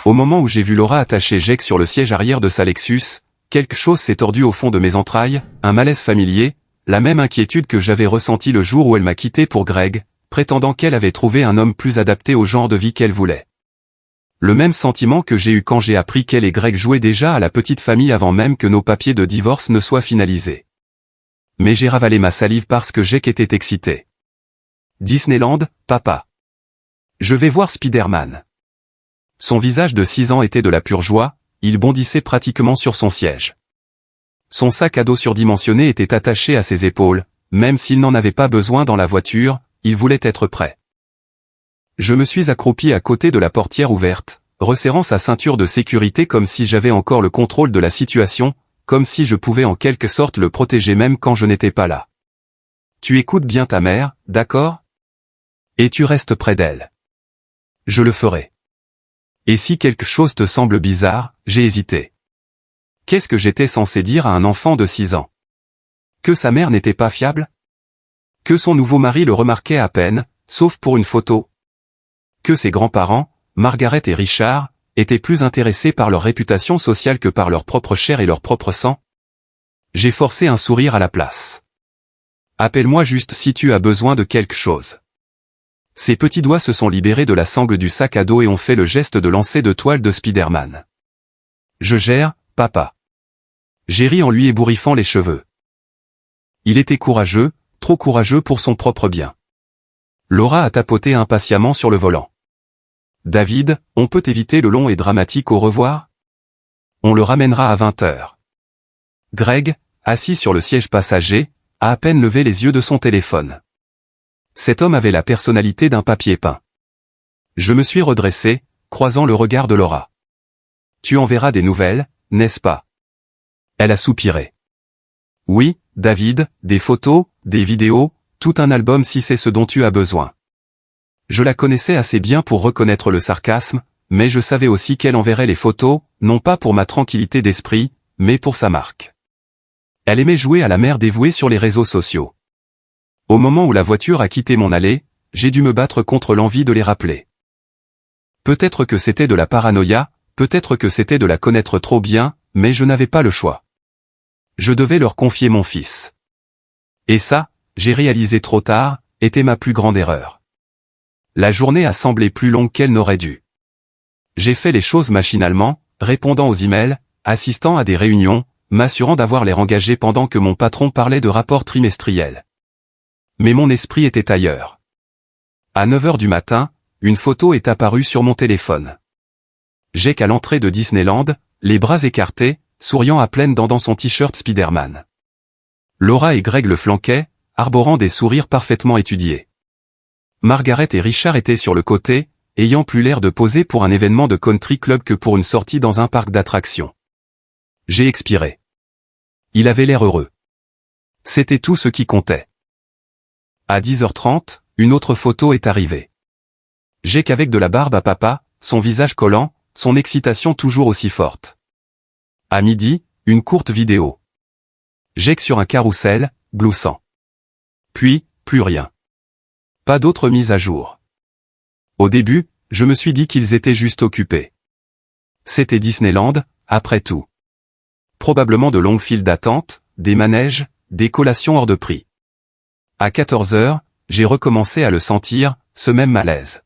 Au moment où j'ai vu Laura attacher Jake sur le siège arrière de sa Lexus, quelque chose s'est tordu au fond de mes entrailles, un malaise familier, la même inquiétude que j'avais ressentie le jour où elle m'a quitté pour Greg, prétendant qu'elle avait trouvé un homme plus adapté au genre de vie qu'elle voulait. Le même sentiment que j'ai eu quand j'ai appris qu'elle et Greg jouaient déjà à la petite famille avant même que nos papiers de divorce ne soient finalisés. Mais j'ai ravalé ma salive parce que Jake était excité. Disneyland, papa. Je vais voir Spider-Man. Son visage de 6 ans était de la pure joie, il bondissait pratiquement sur son siège. Son sac à dos surdimensionné était attaché à ses épaules, même s'il n'en avait pas besoin dans la voiture, il voulait être prêt. Je me suis accroupi à côté de la portière ouverte, resserrant sa ceinture de sécurité comme si j'avais encore le contrôle de la situation, comme si je pouvais en quelque sorte le protéger même quand je n'étais pas là. Tu écoutes bien ta mère, d'accord? Et tu restes près d'elle. Je le ferai. Et si quelque chose te semble bizarre, j'ai hésité. Qu'est-ce que j'étais censé dire à un enfant de 6 ans? Que sa mère n'était pas fiable? Que son nouveau mari le remarquait à peine, sauf pour une photo? Que ses grands-parents, Margaret et Richard, étaient plus intéressés par leur réputation sociale que par leur propre chair et leur propre sang? J'ai forcé un sourire à la place. Appelle-moi juste si tu as besoin de quelque chose. Ses petits doigts se sont libérés de la sangle du sac à dos et ont fait le geste de lancer de toile de Spider-Man. Je gère, papa. J'ai ri en lui ébouriffant les cheveux. Il était courageux, trop courageux pour son propre bien. Laura a tapoté impatiemment sur le volant. David, on peut éviter le long et dramatique au revoir? On le ramènera à 20h. Greg, assis sur le siège passager, a à peine levé les yeux de son téléphone. Cet homme avait la personnalité d'un papier peint. Je me suis redressé, croisant le regard de Laura. Tu enverras des nouvelles, n'est-ce pas? Elle a soupiré. Oui, David, des photos, des vidéos, tout un album si c'est ce dont tu as besoin. Je la connaissais assez bien pour reconnaître le sarcasme, mais je savais aussi qu'elle enverrait les photos, non pas pour ma tranquillité d'esprit, mais pour sa marque. Elle aimait jouer à la mère dévouée sur les réseaux sociaux. Au moment où la voiture a quitté mon allée, j'ai dû me battre contre l'envie de les rappeler. Peut-être que c'était de la paranoïa, peut-être que c'était de la connaître trop bien, mais je n'avais pas le choix. Je devais leur confier mon fils. Et ça, j'ai réalisé trop tard, était ma plus grande erreur. La journée a semblé plus longue qu'elle n'aurait dû. J'ai fait les choses machinalement, répondant aux emails, assistant à des réunions, m'assurant d'avoir l'air engagé pendant que mon patron parlait de rapports trimestriels. Mais mon esprit était ailleurs. À 9h du matin, une photo est apparue sur mon téléphone. Jake à l'entrée de Disneyland, les bras écartés, souriant à pleines dents dans son t-shirt Spider-Man. Laura et Greg le flanquaient, arborant des sourires parfaitement étudiés. Margaret et Richard étaient sur le côté, ayant plus l'air de poser pour un événement de country club que pour une sortie dans un parc d'attractions. J'ai expiré. Il avait l'air heureux. C'était tout ce qui comptait. À 10h30, une autre photo est arrivée. Jake avec de la barbe à papa, son visage collant, son excitation toujours aussi forte. À midi, une courte vidéo. Jake sur un carrousel, gloussant. Puis, plus rien. Pas d'autre mise à jour. Au début, je me suis dit qu'ils étaient juste occupés. C'était Disneyland, après tout. Probablement de longues files d'attente, des manèges, des collations hors de prix. À 14h, j'ai recommencé à le sentir, ce même malaise.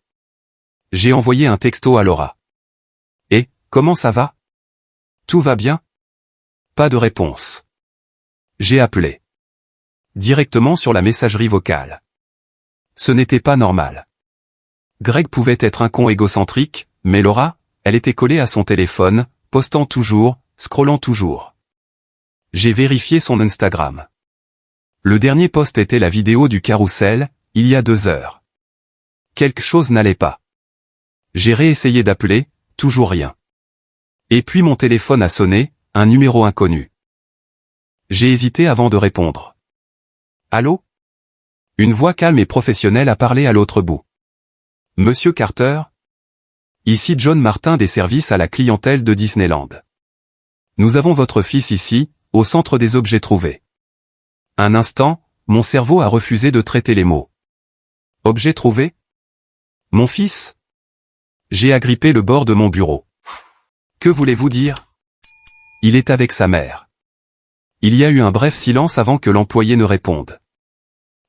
J'ai envoyé un texto à Laura. « Et, comment ça va? Tout va bien? » Pas de réponse. J'ai appelé. Directement sur la messagerie vocale. Ce n'était pas normal. Greg pouvait être un con égocentrique, mais Laura, elle était collée à son téléphone, postant toujours, scrollant toujours. J'ai vérifié son Instagram. Le dernier post était la vidéo du carrousel, il y a 2 heures. Quelque chose n'allait pas. J'ai réessayé d'appeler, toujours rien. Et puis mon téléphone a sonné, un numéro inconnu. J'ai hésité avant de répondre. Allô? Une voix calme et professionnelle a parlé à l'autre bout. Monsieur Carter? Ici John Martin des services à la clientèle de Disneyland. Nous avons votre fils ici, au centre des objets trouvés. Un instant, mon cerveau a refusé de traiter les mots. Objet trouvé? Mon fils? J'ai agrippé le bord de mon bureau. Que voulez-vous dire? Il est avec sa mère. Il y a eu un bref silence avant que l'employé ne réponde.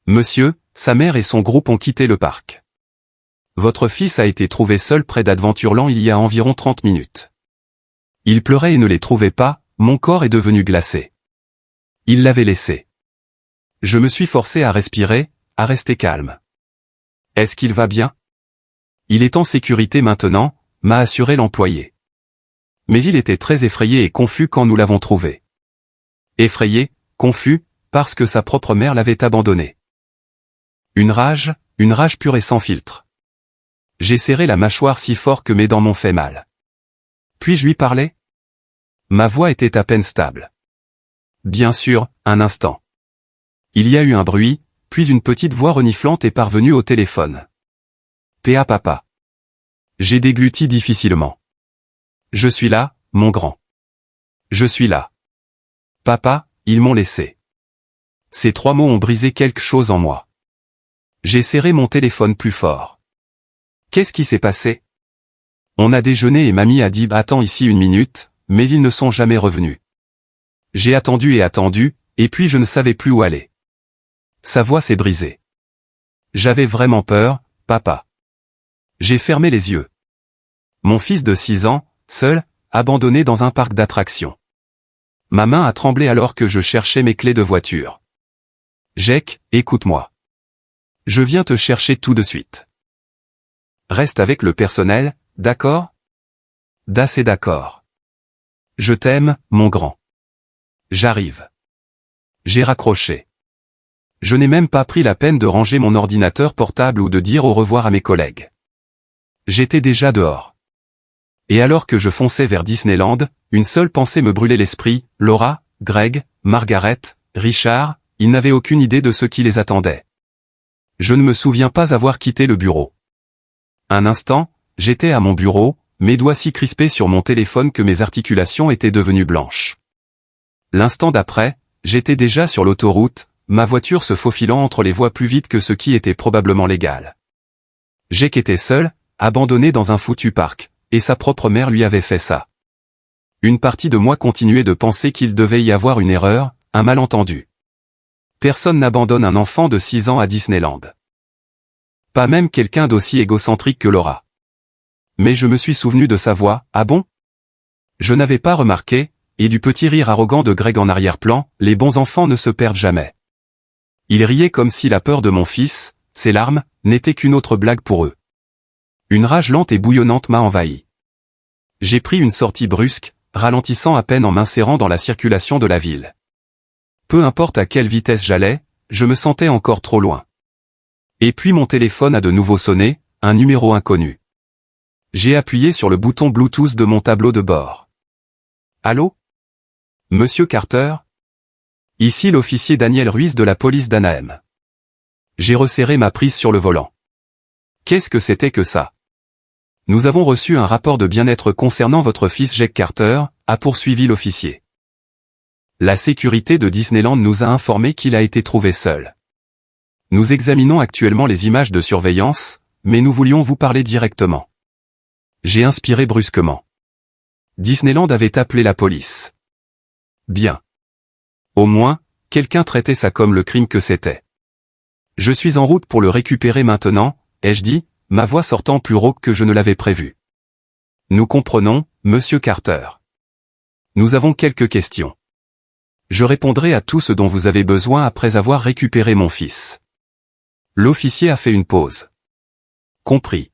Monsieur, sa mère et son groupe ont quitté le parc. Votre fils a été trouvé seul près d'Adventureland il y a environ 30 minutes. Il pleurait et ne les trouvait pas, mon corps est devenu glacé. Il l'avait laissé. Je me suis forcé à respirer, à rester calme. Est-ce qu'il va bien? Il est en sécurité maintenant, m'a assuré l'employé. Mais il était très effrayé et confus quand nous l'avons trouvé. Effrayé, confus, parce que sa propre mère l'avait abandonné. Une rage pure et sans filtre. J'ai serré la mâchoire si fort que mes dents m'ont fait mal. Puis-je lui parler? Ma voix était à peine stable. Bien sûr, un instant. Il y a eu un bruit, puis une petite voix reniflante est parvenue au téléphone. PA papa. J'ai dégluti difficilement. Je suis là, mon grand. Je suis là. Papa, ils m'ont laissé. Ces 3 mots ont brisé quelque chose en moi. J'ai serré mon téléphone plus fort. Qu'est-ce qui s'est passé? On a déjeuné et mamie a dit « Attends ici 1 minute », mais ils ne sont jamais revenus. J'ai attendu, et puis je ne savais plus où aller. Sa voix s'est brisée. J'avais vraiment peur, papa. J'ai fermé les yeux. Mon fils de 6 ans, seul, abandonné dans un parc d'attractions. Ma main a tremblé alors que je cherchais mes clés de voiture. Jake, écoute-moi. Je viens te chercher tout de suite. Reste avec le personnel, d'accord? D'assez d'accord. Je t'aime, mon grand. J'arrive. J'ai raccroché. Je n'ai même pas pris la peine de ranger mon ordinateur portable ou de dire au revoir à mes collègues. J'étais déjà dehors. Et alors que je fonçais vers Disneyland, une seule pensée me brûlait l'esprit, Laura, Greg, Margaret, Richard, ils n'avaient aucune idée de ce qui les attendait. Je ne me souviens pas avoir quitté le bureau. Un instant, j'étais à mon bureau, mes doigts si crispés sur mon téléphone que mes articulations étaient devenues blanches. L'instant d'après, j'étais déjà sur l'autoroute, ma voiture se faufilant entre les voies plus vite que ce qui était probablement légal. Jake était seul, abandonné dans un foutu parc, et sa propre mère lui avait fait ça. Une partie de moi continuait de penser qu'il devait y avoir une erreur, un malentendu. Personne n'abandonne un enfant de 6 ans à Disneyland. Pas même quelqu'un d'aussi égocentrique que Laura. Mais je me suis souvenu de sa voix, ah bon? Je n'avais pas remarqué, et du petit rire arrogant de Greg en arrière-plan, les bons enfants ne se perdent jamais. Il riait comme si la peur de mon fils, ses larmes, n'était qu'une autre blague pour eux. Une rage lente et bouillonnante m'a envahi. J'ai pris une sortie brusque, ralentissant à peine en m'insérant dans la circulation de la ville. Peu importe à quelle vitesse j'allais, je me sentais encore trop loin. Et puis mon téléphone a de nouveau sonné, un numéro inconnu. J'ai appuyé sur le bouton Bluetooth de mon tableau de bord. Allô? Monsieur Carter? Ici l'officier Daniel Ruiz de la police d'Anaheim. J'ai resserré ma prise sur le volant. Qu'est-ce que c'était que ça? Nous avons reçu un rapport de bien-être concernant votre fils Jake Carter, a poursuivi l'officier. La sécurité de Disneyland nous a informé qu'il a été trouvé seul. Nous examinons actuellement les images de surveillance, mais nous voulions vous parler directement. J'ai inspiré brusquement. Disneyland avait appelé la police. Bien. Au moins, quelqu'un traitait ça comme le crime que c'était. Je suis en route pour le récupérer maintenant, ai-je dit, ma voix sortant plus rauque que je ne l'avais prévu. Nous comprenons, monsieur Carter. Nous avons quelques questions. Je répondrai à tout ce dont vous avez besoin après avoir récupéré mon fils. L'officier a fait une pause. Compris.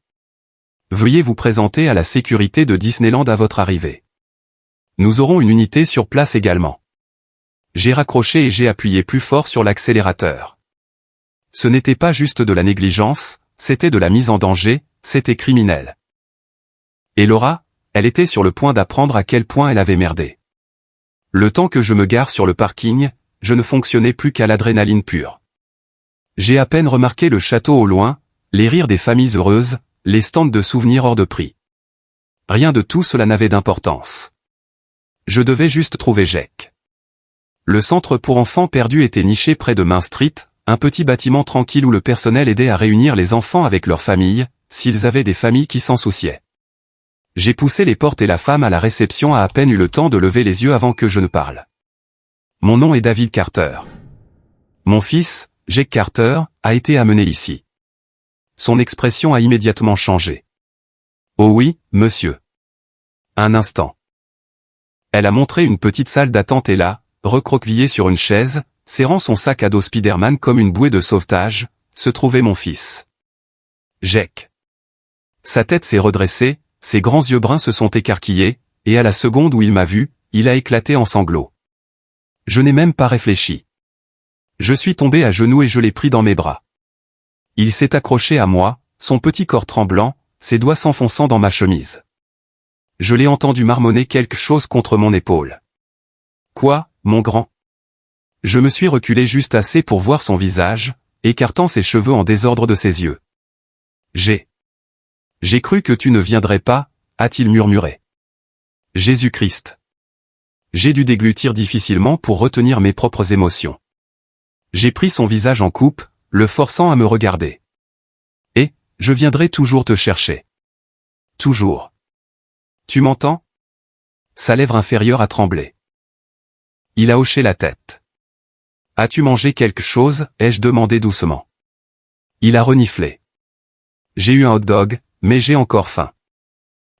Veuillez vous présenter à la sécurité de Disneyland à votre arrivée. Nous aurons une unité sur place également. J'ai raccroché et j'ai appuyé plus fort sur l'accélérateur. Ce n'était pas juste de la négligence, c'était de la mise en danger, c'était criminel. Et Laura, elle était sur le point d'apprendre à quel point elle avait merdé. Le temps que je me gare sur le parking, je ne fonctionnais plus qu'à l'adrénaline pure. J'ai à peine remarqué le château au loin, les rires des familles heureuses, les stands de souvenirs hors de prix. Rien de tout cela n'avait d'importance. Je devais juste trouver Jake. Le centre pour enfants perdus était niché près de Main Street, un petit bâtiment tranquille où le personnel aidait à réunir les enfants avec leurs familles, s'ils avaient des familles qui s'en souciaient. J'ai poussé les portes et la femme à la réception a à peine eu le temps de lever les yeux avant que je ne parle. Mon nom est David Carter. Mon fils, Jake Carter, a été amené ici. Son expression a immédiatement changé. Oh oui, monsieur. Un instant. Elle a montré une petite salle d'attente et là, recroquevillé sur une chaise, serrant son sac à dos Spider-Man comme une bouée de sauvetage, se trouvait mon fils. Jake. Sa tête s'est redressée, ses grands yeux bruns se sont écarquillés, et à la seconde où il m'a vu, il a éclaté en sanglots. Je n'ai même pas réfléchi. Je suis tombé à genoux et je l'ai pris dans mes bras. Il s'est accroché à moi, son petit corps tremblant, ses doigts s'enfonçant dans ma chemise. Je l'ai entendu marmonner quelque chose contre mon épaule. Quoi, mon grand? Je me suis reculé juste assez pour voir son visage, écartant ses cheveux en désordre de ses yeux. J'ai cru que tu ne viendrais pas, a-t-il murmuré. Jésus-Christ. J'ai dû déglutir difficilement pour retenir mes propres émotions. J'ai pris son visage en coupe, le forçant à me regarder. Et, je viendrai toujours te chercher. Toujours. Tu m'entends? Sa lèvre inférieure a tremblé. Il a hoché la tête. As-tu mangé quelque chose? Ai-je demandé doucement. Il a reniflé. J'ai eu un hot dog, mais j'ai encore faim.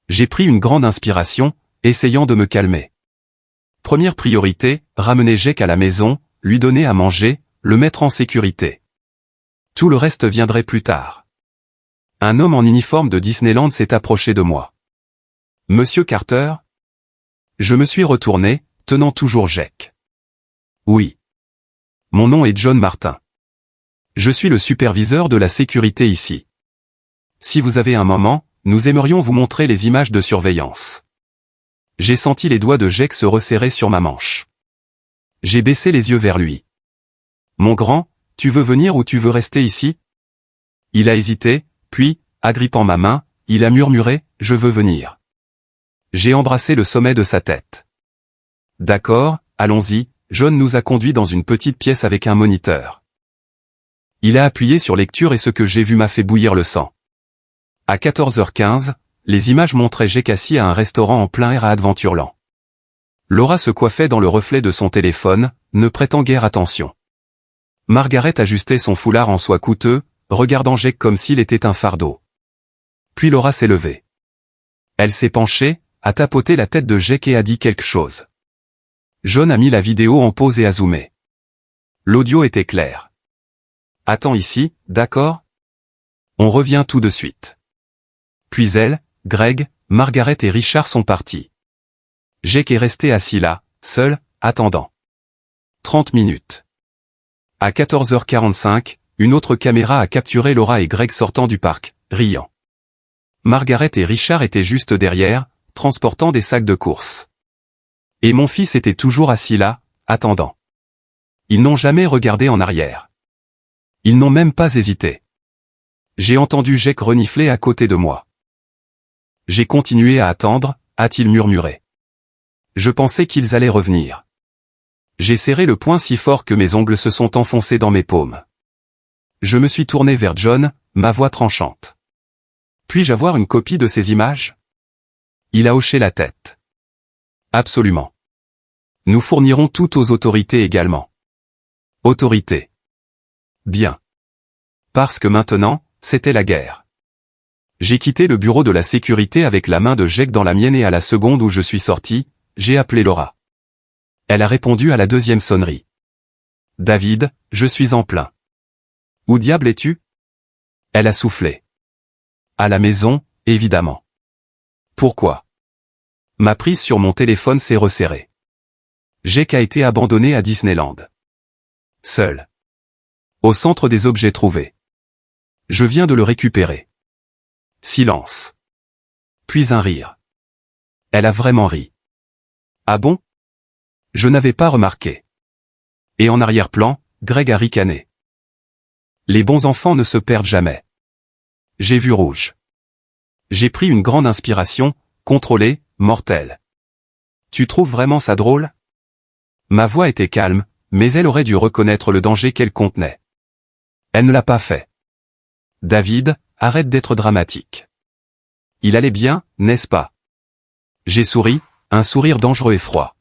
J'ai pris une grande inspiration, essayant de me calmer. Première priorité, ramener Jake à la maison, lui donner à manger, le mettre en sécurité. Tout le reste viendrait plus tard. Un homme en uniforme de Disneyland s'est approché de moi. Monsieur Carter? Je me suis retourné, tenant toujours Jake. Oui. Mon nom est John Martin. Je suis le superviseur de la sécurité ici. Si vous avez un moment, nous aimerions vous montrer les images de surveillance. J'ai senti les doigts de Jake se resserrer sur ma manche. J'ai baissé les yeux vers lui. Mon grand, tu veux venir ou tu veux rester ici? Il a hésité, puis, agrippant ma main, il a murmuré, je veux venir. J'ai embrassé le sommet de sa tête. D'accord, allons-y, John nous a conduits dans une petite pièce avec un moniteur. Il a appuyé sur lecture et ce que j'ai vu m'a fait bouillir le sang. À 14h15, les images montraient Jake assis à un restaurant en plein air à Adventureland. Laura se coiffait dans le reflet de son téléphone, ne prêtant guère attention. Margaret ajustait son foulard en soie coûteux, regardant Jake comme s'il était un fardeau. Puis Laura s'est levée. Elle s'est penchée, a tapoté la tête de Jake et a dit quelque chose. John a mis la vidéo en pause et a zoomé. L'audio était clair. Attends ici, d'accord? On revient tout de suite. Puis elle, Greg, Margaret et Richard sont partis. Jake est resté assis là, seul, attendant. 30 minutes. À 14h45, une autre caméra a capturé Laura et Greg sortant du parc, riant. Margaret et Richard étaient juste derrière, transportant des sacs de course. Et mon fils était toujours assis là, attendant. Ils n'ont jamais regardé en arrière. Ils n'ont même pas hésité. J'ai entendu Jake renifler à côté de moi. J'ai continué à attendre, a-t-il murmuré. Je pensais qu'ils allaient revenir. J'ai serré le poing si fort que mes ongles se sont enfoncés dans mes paumes. Je me suis tourné vers John, ma voix tranchante. Puis-je avoir une copie de ces images? Il a hoché la tête. Absolument. Nous fournirons tout aux autorités également. Autorités. Bien. Parce que maintenant, c'était la guerre. J'ai quitté le bureau de la sécurité avec la main de Jake dans la mienne et à la seconde où je suis sorti, j'ai appelé Laura. Elle a répondu à la deuxième sonnerie. David, je suis en plein. Où diable es-tu? Elle a soufflé. À la maison, évidemment. Pourquoi? Ma prise sur mon téléphone s'est resserrée. Jake a été abandonné à Disneyland. Seul. Au centre des objets trouvés. Je viens de le récupérer. Silence. Puis un rire. Elle a vraiment ri. Ah bon? Je n'avais pas remarqué. Et en arrière-plan, Greg a ricané. Les bons enfants ne se perdent jamais. J'ai vu rouge. J'ai pris une grande inspiration, contrôlée, mortelle. Tu trouves vraiment ça drôle? Ma voix était calme, mais elle aurait dû reconnaître le danger qu'elle contenait. Elle ne l'a pas fait. David, arrête d'être dramatique. Il allait bien, n'est-ce pas? J'ai souri, un sourire dangereux et froid.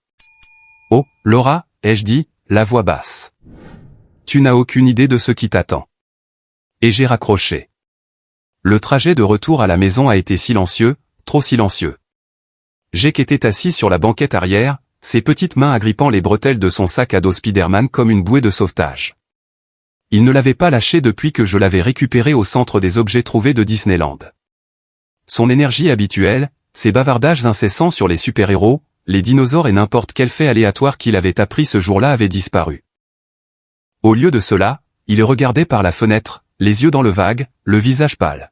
Oh, Laura, ai-je dit, la voix basse. Tu n'as aucune idée de ce qui t'attend. Et j'ai raccroché. Le trajet de retour à la maison a été silencieux, trop silencieux. Jake était assis sur la banquette arrière, ses petites mains agrippant les bretelles de son sac à dos Spider-Man comme une bouée de sauvetage. Il ne l'avait pas lâché depuis que je l'avais récupéré au centre des objets trouvés de Disneyland. Son énergie habituelle, ses bavardages incessants sur les super-héros, les dinosaures et n'importe quel fait aléatoire qu'il avait appris ce jour-là avaient disparu. Au lieu de cela, il regardait par la fenêtre, les yeux dans le vague, le visage pâle.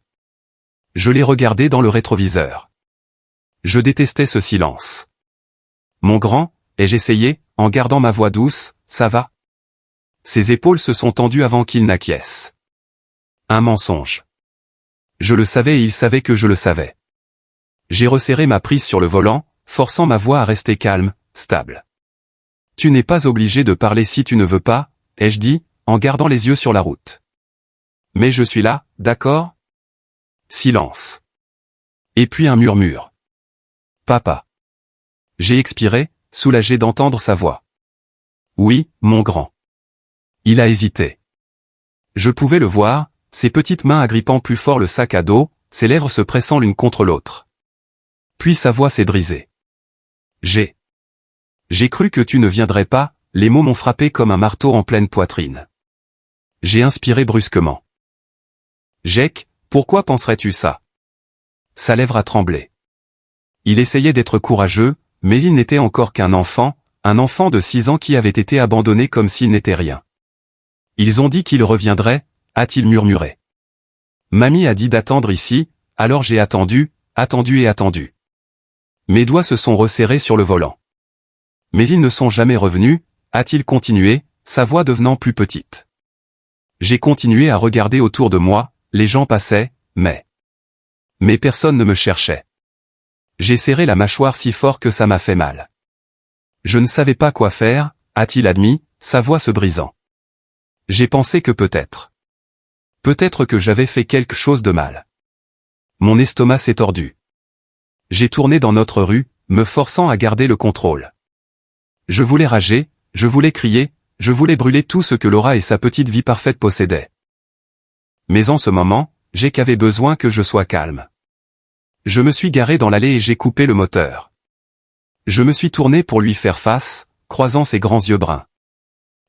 Je l'ai regardé dans le rétroviseur. Je détestais ce silence. Mon grand, ai-je essayé, en gardant ma voix douce, ça va? Ses épaules se sont tendues avant qu'il n'acquiesce. Un mensonge. Je le savais et il savait que je le savais. J'ai resserré ma prise sur le volant, forçant ma voix à rester calme, stable. Tu n'es pas obligé de parler si tu ne veux pas, ai-je dit, en gardant les yeux sur la route. Mais je suis là, d'accord? Silence. Et puis un murmure. Papa. J'ai expiré, soulagé d'entendre sa voix. Oui, mon grand. Il a hésité. Je pouvais le voir, ses petites mains agrippant plus fort le sac à dos, ses lèvres se pressant l'une contre l'autre. Puis sa voix s'est brisée. J'ai cru que tu ne viendrais pas, les mots m'ont frappé comme un marteau en pleine poitrine. J'ai inspiré brusquement. Jake, pourquoi penserais-tu ça? Sa lèvre a tremblé. Il essayait d'être courageux, mais il n'était encore qu'un enfant de 6 ans qui avait été abandonné comme s'il n'était rien. Ils ont dit qu'il reviendrait, a-t-il murmuré. Mamie a dit d'attendre ici, alors j'ai attendu et attendu. Mes doigts se sont resserrés sur le volant. Mais ils ne sont jamais revenus, a-t-il continué, sa voix devenant plus petite. J'ai continué à regarder autour de moi, les gens passaient, mais personne ne me cherchait. J'ai serré la mâchoire si fort que ça m'a fait mal. Je ne savais pas quoi faire, a-t-il admis, sa voix se brisant. J'ai pensé que peut-être que j'avais fait quelque chose de mal. Mon estomac s'est tordu. J'ai tourné dans notre rue, me forçant à garder le contrôle. Je voulais rager, je voulais crier, je voulais brûler tout ce que Laura et sa petite vie parfaite possédaient. Mais en ce moment, Jake avait besoin que je sois calme. Je me suis garé dans l'allée et j'ai coupé le moteur. Je me suis tourné pour lui faire face, croisant ses grands yeux bruns.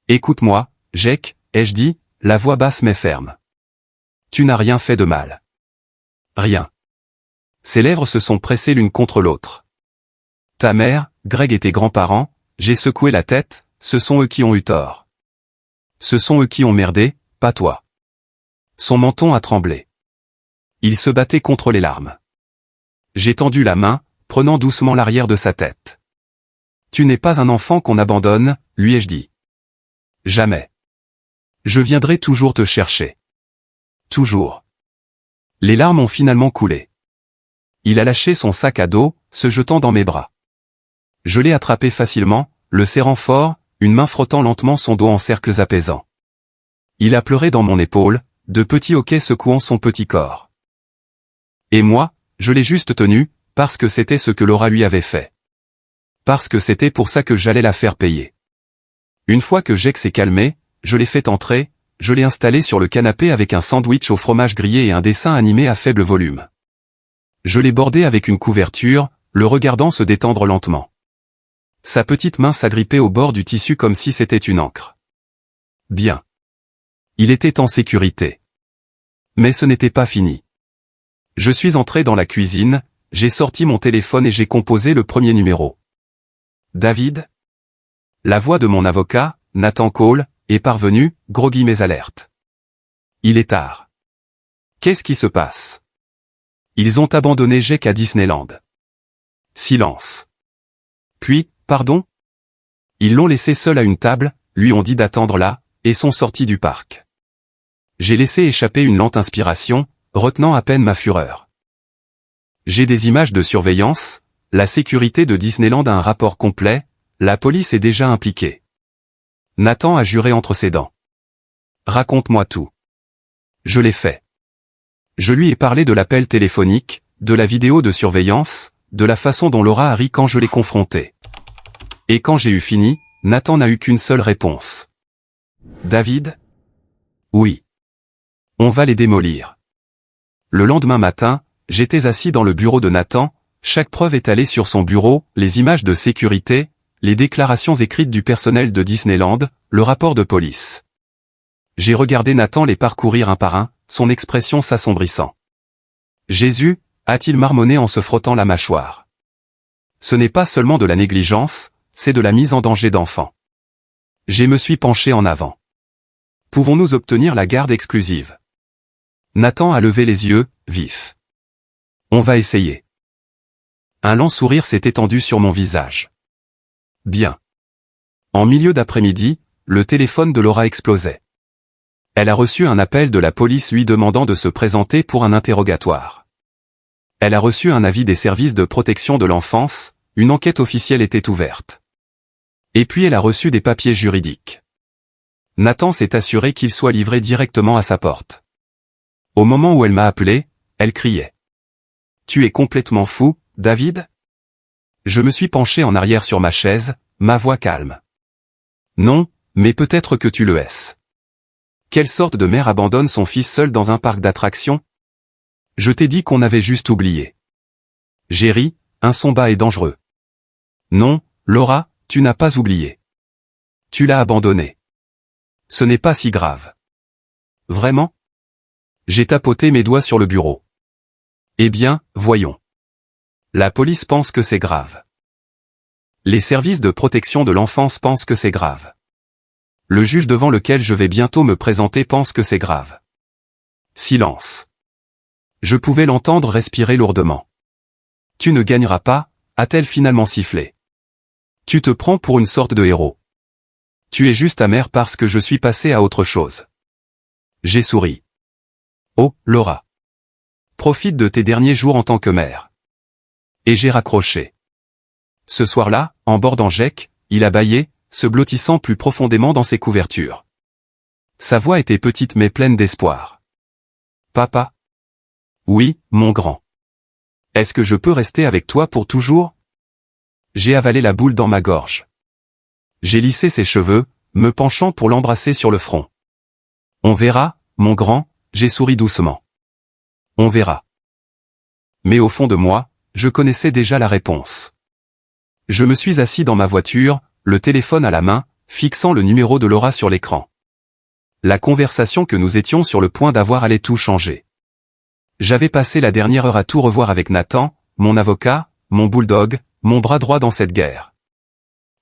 Écoute-moi, Jake, ai-je dit, la voix basse mais ferme. Tu n'as rien fait de mal. Rien. Ses lèvres se sont pressées l'une contre l'autre. Ta mère, Greg et tes grands-parents, j'ai secoué la tête, ce sont eux qui ont eu tort. Ce sont eux qui ont merdé, pas toi. Son menton a tremblé. Il se battait contre les larmes. J'ai tendu la main, prenant doucement l'arrière de sa tête. Tu n'es pas un enfant qu'on abandonne, lui ai-je dit. Jamais. Je viendrai toujours te chercher. Toujours. Les larmes ont finalement coulé. Il a lâché son sac à dos, se jetant dans mes bras. Je l'ai attrapé facilement, le serrant fort, une main frottant lentement son dos en cercles apaisants. Il a pleuré dans mon épaule, de petits hoquets secouant son petit corps. Et moi, je l'ai juste tenu, parce que c'était ce que Laura lui avait fait. Parce que c'était pour ça que j'allais la faire payer. Une fois que Jake s'est calmé, je l'ai fait entrer, je l'ai installé sur le canapé avec un sandwich au fromage grillé et un dessin animé à faible volume. Je l'ai bordé avec une couverture, le regardant se détendre lentement. Sa petite main s'agrippait au bord du tissu comme si c'était une encre. Bien. Il était en sécurité. Mais ce n'était pas fini. Je suis entré dans la cuisine, j'ai sorti mon téléphone et j'ai composé le premier numéro. David? La voix de mon avocat, Nathan Cole, est parvenue, gros guillemets alerte. Il est tard. Qu'est-ce qui se passe? Ils ont abandonné Jake à Disneyland. Silence. Puis, pardon? Ils l'ont laissé seul à une table, lui ont dit d'attendre là, et sont sortis du parc. J'ai laissé échapper une lente inspiration, retenant à peine ma fureur. J'ai des images de surveillance, la sécurité de Disneyland a un rapport complet, la police est déjà impliquée. Nathan a juré entre ses dents. Raconte-moi tout. Je l'ai fait. Je lui ai parlé de l'appel téléphonique, de la vidéo de surveillance, de la façon dont Laura a ri quand je l'ai confrontée. Et quand j'ai eu fini, Nathan n'a eu qu'une seule réponse. David? Oui. On va les démolir. Le lendemain matin, j'étais assis dans le bureau de Nathan, chaque preuve étalée sur son bureau, les images de sécurité, les déclarations écrites du personnel de Disneyland, le rapport de police. J'ai regardé Nathan les parcourir un par un, son expression s'assombrissant. Jésus, a-t-il marmonné en se frottant la mâchoire. Ce n'est pas seulement de la négligence, c'est de la mise en danger d'enfants. Je me suis penché en avant. Pouvons-nous obtenir la garde exclusive? Nathan a levé les yeux, vifs. On va essayer. Un lent sourire s'est étendu sur mon visage. Bien. En milieu d'après-midi, le téléphone de Laura explosait. Elle a reçu un appel de la police lui demandant de se présenter pour un interrogatoire. Elle a reçu un avis des services de protection de l'enfance, une enquête officielle était ouverte. Et puis elle a reçu des papiers juridiques. Nathan s'est assuré qu'il soit livré directement à sa porte. Au moment où elle m'a appelé, elle criait. « Tu es complètement fou, David ?» Je me suis penché en arrière sur ma chaise, ma voix calme. « Non, mais peut-être que tu le es. » Quelle sorte de mère abandonne son fils seul dans un parc d'attractions? Je t'ai dit qu'on avait juste oublié. J'ai ri, un son bas et dangereux. Non, Laura, tu n'as pas oublié. Tu l'as abandonné. Ce n'est pas si grave. Vraiment? J'ai tapoté mes doigts sur le bureau. Eh bien, voyons. La police pense que c'est grave. Les services de protection de l'enfance pensent que c'est grave. Le juge devant lequel je vais bientôt me présenter pense que c'est grave. Silence. Je pouvais l'entendre respirer lourdement. Tu ne gagneras pas, a-t-elle finalement sifflé. Tu te prends pour une sorte de héros. Tu es juste amer parce que je suis passé à autre chose. J'ai souri. Oh, Laura. Profite de tes derniers jours en tant que mère. Et j'ai raccroché. Ce soir-là, en bordant Jack, il a bâillé, se blottissant plus profondément dans ses couvertures. Sa voix était petite mais pleine d'espoir. Papa? Oui, mon grand. Est-ce que je peux rester avec toi pour toujours? J'ai avalé la boule dans ma gorge. J'ai lissé ses cheveux, me penchant pour l'embrasser sur le front. On verra, mon grand, j'ai souri doucement. On verra. Mais au fond de moi, je connaissais déjà la réponse. Je me suis assis dans ma voiture, le téléphone à la main, fixant le numéro de Laura sur l'écran. La conversation que nous étions sur le point d'avoir allait tout changer. J'avais passé la dernière heure à tout revoir avec Nathan, mon avocat, mon bulldog, mon bras droit dans cette guerre.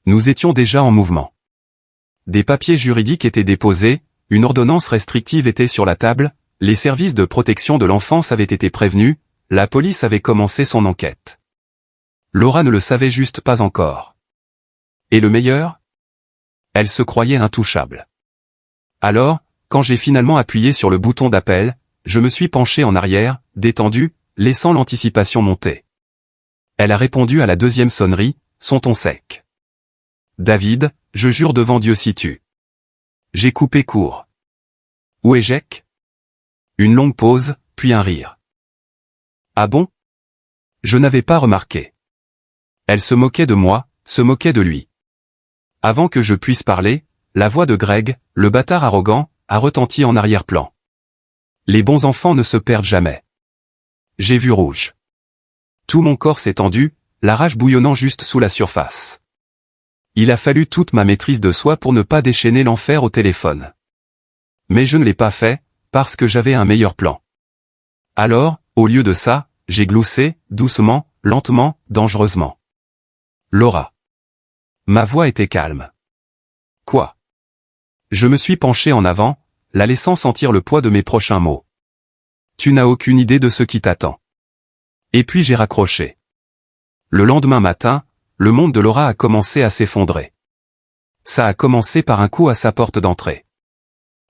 Nous étions déjà en mouvement. Des papiers juridiques étaient déposés, une ordonnance restrictive était sur la table, les services de protection de l'enfance avaient été prévenus, la police avait commencé son enquête. Laura ne le savait juste pas encore. Et le meilleur? Elle se croyait intouchable. Alors, quand j'ai finalement appuyé sur le bouton d'appel, je me suis penché en arrière, détendu, laissant l'anticipation monter. Elle a répondu à la deuxième sonnerie, son ton sec. David, je jure devant Dieu si tu. J'ai coupé court. Où est Jack? Une longue pause, puis un rire. Ah bon? Je n'avais pas remarqué. Elle se moquait de moi, se moquait de lui. Avant que je puisse parler, la voix de Greg, le bâtard arrogant, a retenti en arrière-plan. Les bons enfants ne se perdent jamais. J'ai vu rouge. Tout mon corps s'est tendu, la rage bouillonnant juste sous la surface. Il a fallu toute ma maîtrise de soi pour ne pas déchaîner l'enfer au téléphone. Mais je ne l'ai pas fait, parce que j'avais un meilleur plan. Alors, au lieu de ça, j'ai gloussé, doucement, lentement, dangereusement. Laura. Ma voix était calme. Quoi? Je me suis penché en avant, la laissant sentir le poids de mes prochains mots. Tu n'as aucune idée de ce qui t'attend. Et puis j'ai raccroché. Le lendemain matin, le monde de Laura a commencé à s'effondrer. Ça a commencé par un coup à sa porte d'entrée.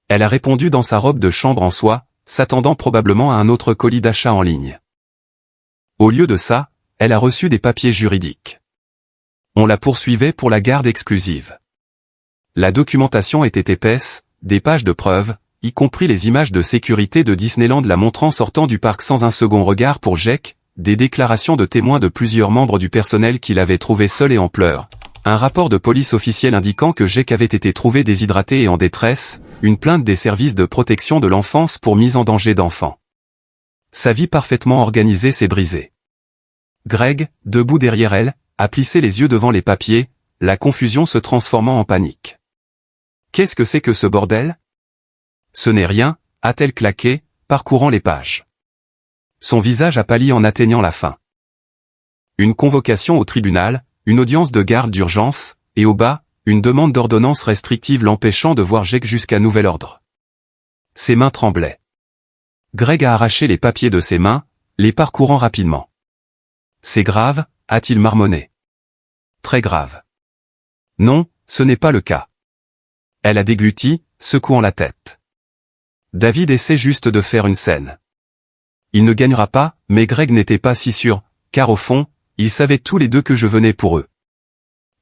Elle a répondu dans sa robe de chambre en soie, s'attendant probablement à un autre colis d'achat en ligne. Au lieu de ça, elle a reçu des papiers juridiques. On la poursuivait pour la garde exclusive. La documentation était épaisse, des pages de preuves, y compris les images de sécurité de Disneyland la montrant sortant du parc sans un second regard pour Jack, des déclarations de témoins de plusieurs membres du personnel qui l'avaient trouvé seul et en pleurs, un rapport de police officiel indiquant que Jake avait été trouvé déshydraté et en détresse, une plainte des services de protection de l'enfance pour mise en danger d'enfants. Sa vie parfaitement organisée s'est brisée. Greg, debout derrière elle, a plissé les yeux devant les papiers, la confusion se transformant en panique. « Qu'est-ce que c'est que ce bordel ? » « Ce n'est rien », a-t-elle claqué, parcourant les pages. Son visage a pâli en atteignant la fin. Une convocation au tribunal, une audience de garde d'urgence, et au bas, une demande d'ordonnance restrictive l'empêchant de voir Jake jusqu'à nouvel ordre. Ses mains tremblaient. Greg a arraché les papiers de ses mains, les parcourant rapidement. « C'est grave », a-t-il marmonné. « Très grave. »« Non, ce n'est pas le cas. » Elle a dégluti, secouant la tête. David essaie juste de faire une scène. Il ne gagnera pas, mais Greg n'était pas si sûr, car au fond, ils savaient tous les deux que je venais pour eux.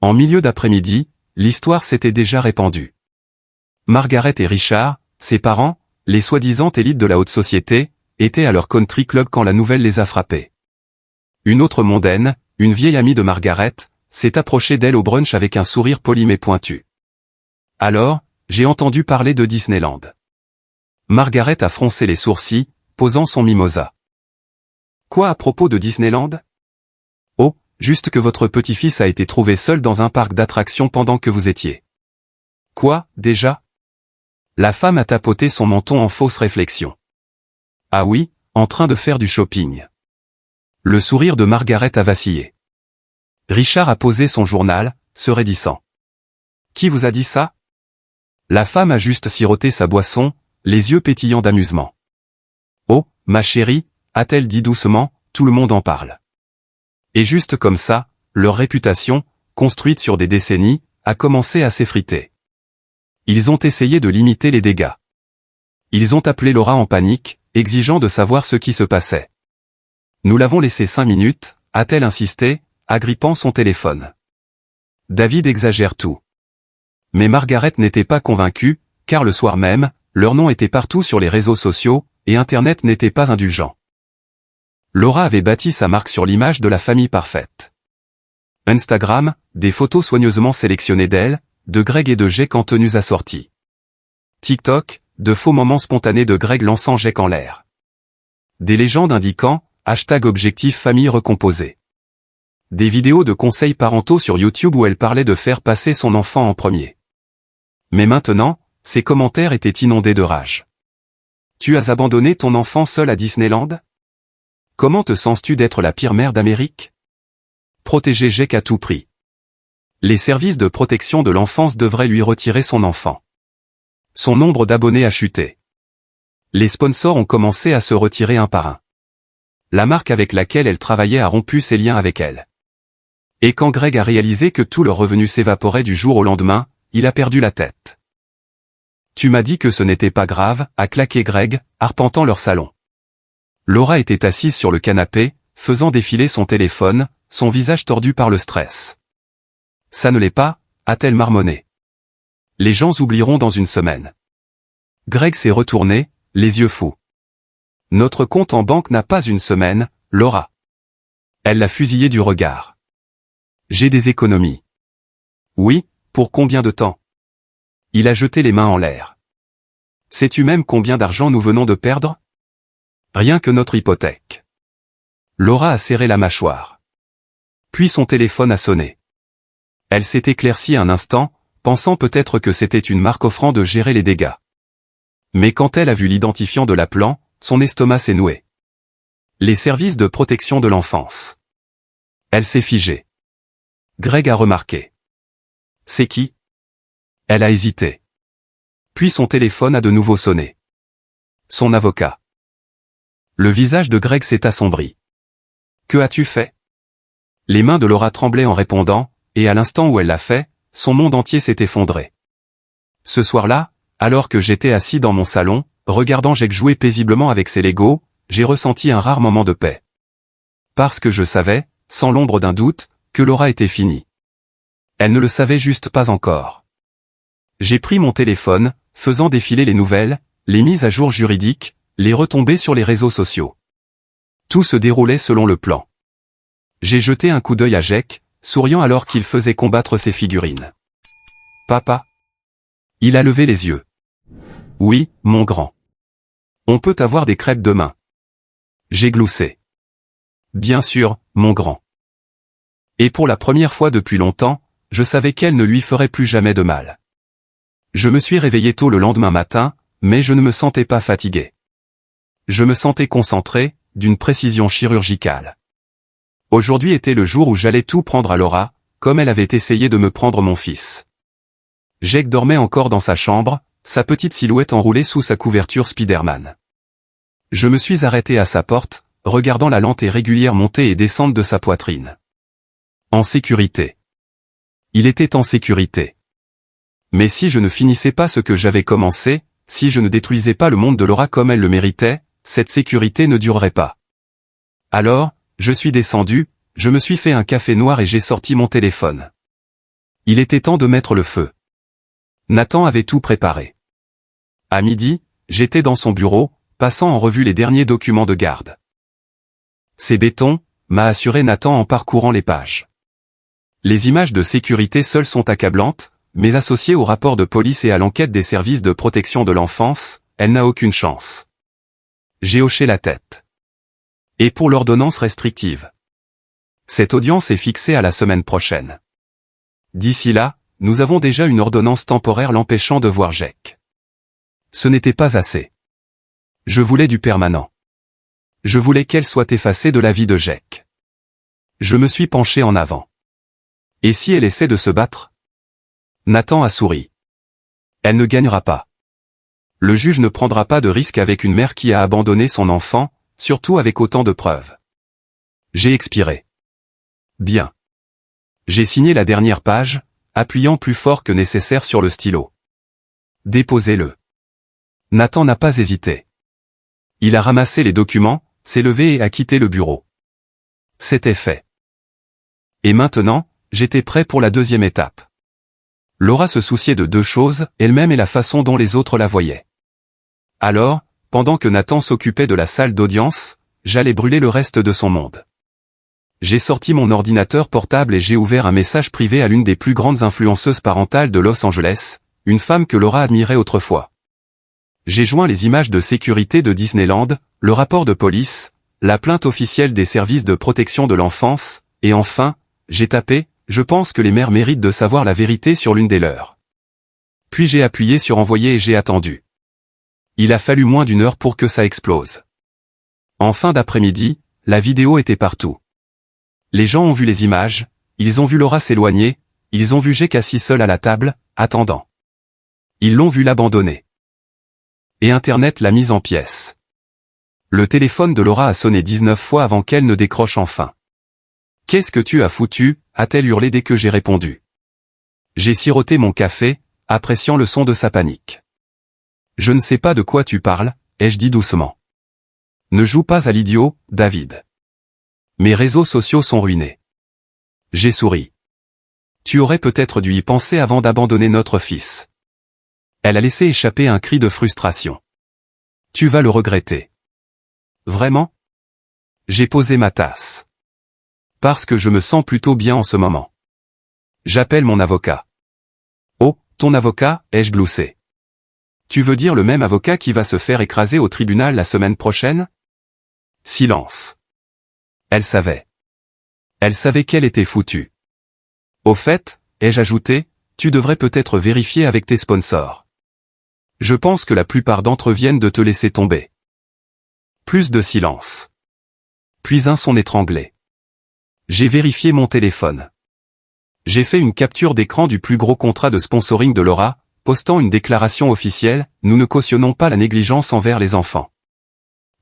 En milieu d'après-midi, l'histoire s'était déjà répandue. Margaret et Richard, ses parents, les soi-disant élites de la haute société, étaient à leur country club quand la nouvelle les a frappés. Une autre mondaine, une vieille amie de Margaret, s'est approchée d'elle au brunch avec un sourire poli mais pointu. Alors, j'ai entendu parler de Disneyland. Margaret a froncé les sourcils, posant son mimosa. Quoi à propos de Disneyland ? Oh, juste que votre petit-fils a été trouvé seul dans un parc d'attractions pendant que vous étiez. Quoi, déjà ? La femme a tapoté son menton en fausse réflexion. Ah oui, en train de faire du shopping. Le sourire de Margaret a vacillé. Richard a posé son journal, se raidissant. Qui vous a dit ça ? La femme a juste siroté sa boisson, les yeux pétillants d'amusement. Oh, ma chérie, a-t-elle dit doucement, tout le monde en parle. Et juste comme ça, leur réputation, construite sur des décennies, a commencé à s'effriter. Ils ont essayé de limiter les dégâts. Ils ont appelé Laura en panique, exigeant de savoir ce qui se passait. Nous l'avons laissé 5 minutes, a-t-elle insisté, agrippant son téléphone. David exagère tout. Mais Margaret n'était pas convaincue, car le soir même, leur nom était partout sur les réseaux sociaux, et Internet n'était pas indulgent. Laura avait bâti sa marque sur l'image de la famille parfaite. Instagram, des photos soigneusement sélectionnées d'elle, de Greg et de Jake en tenues assorties. TikTok, de faux moments spontanés de Greg lançant Jake en l'air. Des légendes indiquant, #objectif famille recomposée. Des vidéos de conseils parentaux sur YouTube où elle parlait de faire passer son enfant en premier. Mais maintenant, ses commentaires étaient inondés de rage. Tu as abandonné ton enfant seul à Disneyland ? Comment te sens-tu d'être la pire mère d'Amérique ? Protéger Jake à tout prix. Les services de protection de l'enfance devraient lui retirer son enfant. Son nombre d'abonnés a chuté. Les sponsors ont commencé à se retirer un par un. La marque avec laquelle elle travaillait a rompu ses liens avec elle. Et quand Greg a réalisé que tout leur revenu s'évaporait du jour au lendemain, il a perdu la tête. Tu m'as dit que ce n'était pas grave, a claqué Greg, arpentant leur salon. Laura était assise sur le canapé, faisant défiler son téléphone, son visage tordu par le stress. Ça ne l'est pas, a-t-elle marmonné. Les gens oublieront dans une semaine. Greg s'est retourné, les yeux fous. Notre compte en banque n'a pas une semaine, Laura. Elle l'a fusillé du regard. J'ai des économies. Oui, pour combien de temps ? Il a jeté les mains en l'air. Sais-tu même combien d'argent nous venons de perdre ? Rien que notre hypothèque. Laura a serré la mâchoire. Puis son téléphone a sonné. Elle s'est éclaircie un instant, pensant peut-être que c'était une marque offrant de gérer les dégâts. Mais quand elle a vu l'identifiant de l'appelant, son estomac s'est noué. Les services de protection de l'enfance. Elle s'est figée. Greg a remarqué. C'est qui ? Elle a hésité. Puis son téléphone a de nouveau sonné. Son avocat. Le visage de Greg s'est assombri. Que as-tu fait ? Les mains de Laura tremblaient en répondant, et à l'instant où elle l'a fait, son monde entier s'est effondré. Ce soir-là, alors que j'étais assis dans mon salon, regardant Jake jouer paisiblement avec ses Legos, j'ai ressenti un rare moment de paix. Parce que je savais, sans l'ombre d'un doute, que Laura était finie. Elle ne le savait juste pas encore. J'ai pris mon téléphone, faisant défiler les nouvelles, les mises à jour juridiques, les retombées sur les réseaux sociaux. Tout se déroulait selon le plan. J'ai jeté un coup d'œil à Jake, souriant alors qu'il faisait combattre ses figurines. Papa? Il a levé les yeux. Oui, mon grand. On peut avoir des crêpes demain. J'ai gloussé. Bien sûr, mon grand. Et pour la première fois depuis longtemps, je savais qu'elle ne lui ferait plus jamais de mal. Je me suis réveillé tôt le lendemain matin, mais je ne me sentais pas fatigué. Je me sentais concentré, d'une précision chirurgicale. Aujourd'hui était le jour où j'allais tout prendre à Laura, comme elle avait essayé de me prendre mon fils. Jake dormait encore dans sa chambre, sa petite silhouette enroulée sous sa couverture Spider-Man. Je me suis arrêté à sa porte, regardant la lente et régulière montée et descente de sa poitrine. En sécurité. Il était en sécurité. Mais si je ne finissais pas ce que j'avais commencé, si je ne détruisais pas le monde de Laura comme elle le méritait, cette sécurité ne durerait pas. Alors, je suis descendu, je me suis fait un café noir et j'ai sorti mon téléphone. Il était temps de mettre le feu. Nathan avait tout préparé. À midi, j'étais dans son bureau, passant en revue les derniers documents de garde. C'est béton, m'a assuré Nathan en parcourant les pages. Les images de sécurité seules sont accablantes, mais associées au rapport de police et à l'enquête des services de protection de l'enfance, elle n'a aucune chance. J'ai hoché la tête. Et pour l'ordonnance restrictive? Cette audience est fixée à la semaine prochaine. D'ici là, nous avons déjà une ordonnance temporaire l'empêchant de voir Jake. Ce n'était pas assez. Je voulais du permanent. Je voulais qu'elle soit effacée de la vie de Jake. Je me suis penché en avant. Et si elle essaie de se battre? Nathan a souri. Elle ne gagnera pas. Le juge ne prendra pas de risque avec une mère qui a abandonné son enfant, surtout avec autant de preuves. J'ai expiré. Bien. J'ai signé la dernière page, appuyant plus fort que nécessaire sur le stylo. Déposez-le. Nathan n'a pas hésité. Il a ramassé les documents, s'est levé et a quitté le bureau. C'était fait. Et maintenant, j'étais prêt pour la deuxième étape. Laura se souciait de deux choses, elle-même et la façon dont les autres la voyaient. Alors, pendant que Nathan s'occupait de la salle d'audience, j'allais brûler le reste de son monde. J'ai sorti mon ordinateur portable et j'ai ouvert un message privé à l'une des plus grandes influenceuses parentales de Los Angeles, une femme que Laura admirait autrefois. J'ai joint les images de sécurité de Disneyland, le rapport de police, la plainte officielle des services de protection de l'enfance, et enfin, j'ai tapé « Je pense que les mères méritent de savoir la vérité sur l'une des leurs ». Puis j'ai appuyé sur envoyer et j'ai attendu. Il a fallu moins d'1 heure pour que ça explose. En fin d'après-midi, la vidéo était partout. Les gens ont vu les images, ils ont vu Laura s'éloigner, ils ont vu Jake assis seul à la table, attendant. Ils l'ont vu l'abandonner. Et Internet l'a mise en pièces. Le téléphone de Laura a sonné 19 fois avant qu'elle ne décroche enfin. « Qu'est-ce que tu as foutu ?» a-t-elle hurlé dès que j'ai répondu. J'ai siroté mon café, appréciant le son de sa panique. « Je ne sais pas de quoi tu parles », ai-je dit doucement. « Ne joue pas à l'idiot, David. Mes réseaux sociaux sont ruinés. » J'ai souri. « Tu aurais peut-être dû y penser avant d'abandonner notre fils. » Elle a laissé échapper un cri de frustration. « Tu vas le regretter. » Vraiment? J'ai posé ma tasse. Parce que je me sens plutôt bien en ce moment. J'appelle mon avocat. Oh, ton avocat, ai-je gloussé. Tu veux dire le même avocat qui va se faire écraser au tribunal la semaine prochaine? Silence. Elle savait. Elle savait qu'elle était foutue. Au fait, ai-je ajouté, tu devrais peut-être vérifier avec tes sponsors. Je pense que la plupart d'entre eux viennent de te laisser tomber. Plus de silence. Puis un son étranglé. J'ai vérifié mon téléphone. J'ai fait une capture d'écran du plus gros contrat de sponsoring de Laura, postant une déclaration officielle, nous ne cautionnons pas la négligence envers les enfants.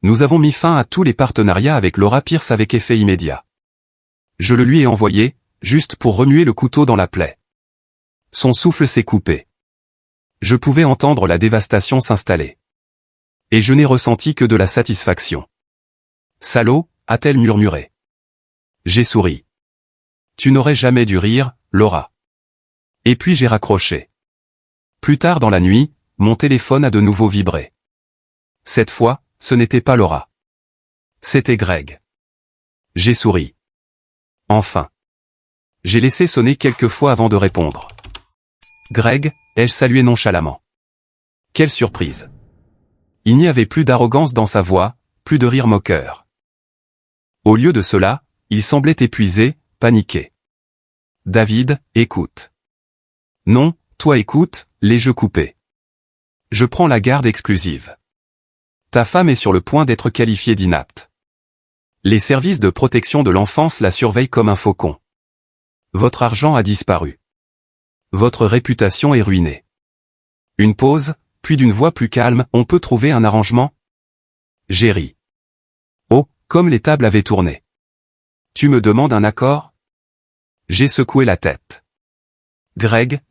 Nous avons mis fin à tous les partenariats avec Laura Pierce avec effet immédiat. Je le lui ai envoyé, juste pour remuer le couteau dans la plaie. Son souffle s'est coupé. Je pouvais entendre la dévastation s'installer. Et je n'ai ressenti que de la satisfaction. Salaud, a-t-elle murmuré. J'ai souri. Tu n'aurais jamais dû rire, Laura. Et puis j'ai raccroché. Plus tard dans la nuit, mon téléphone a de nouveau vibré. Cette fois, ce n'était pas Laura. C'était Greg. J'ai souri. Enfin. J'ai laissé sonner quelques fois avant de répondre. Greg, ai-je salué nonchalamment. Quelle surprise. Il n'y avait plus d'arrogance dans sa voix, plus de rire moqueur. Au lieu de cela, il semblait épuisé, paniqué. David, écoute. Non, toi écoute, les jeux coupés. Je prends la garde exclusive. Ta femme est sur le point d'être qualifiée d'inapte. Les services de protection de l'enfance la surveillent comme un faucon. Votre argent a disparu. Votre réputation est ruinée. Une pause, puis d'une voix plus calme, on peut trouver un arrangement? J'ai ri. Oh, comme les tables avaient tourné. Tu me demandes un accord? J'ai secoué la tête. Greg.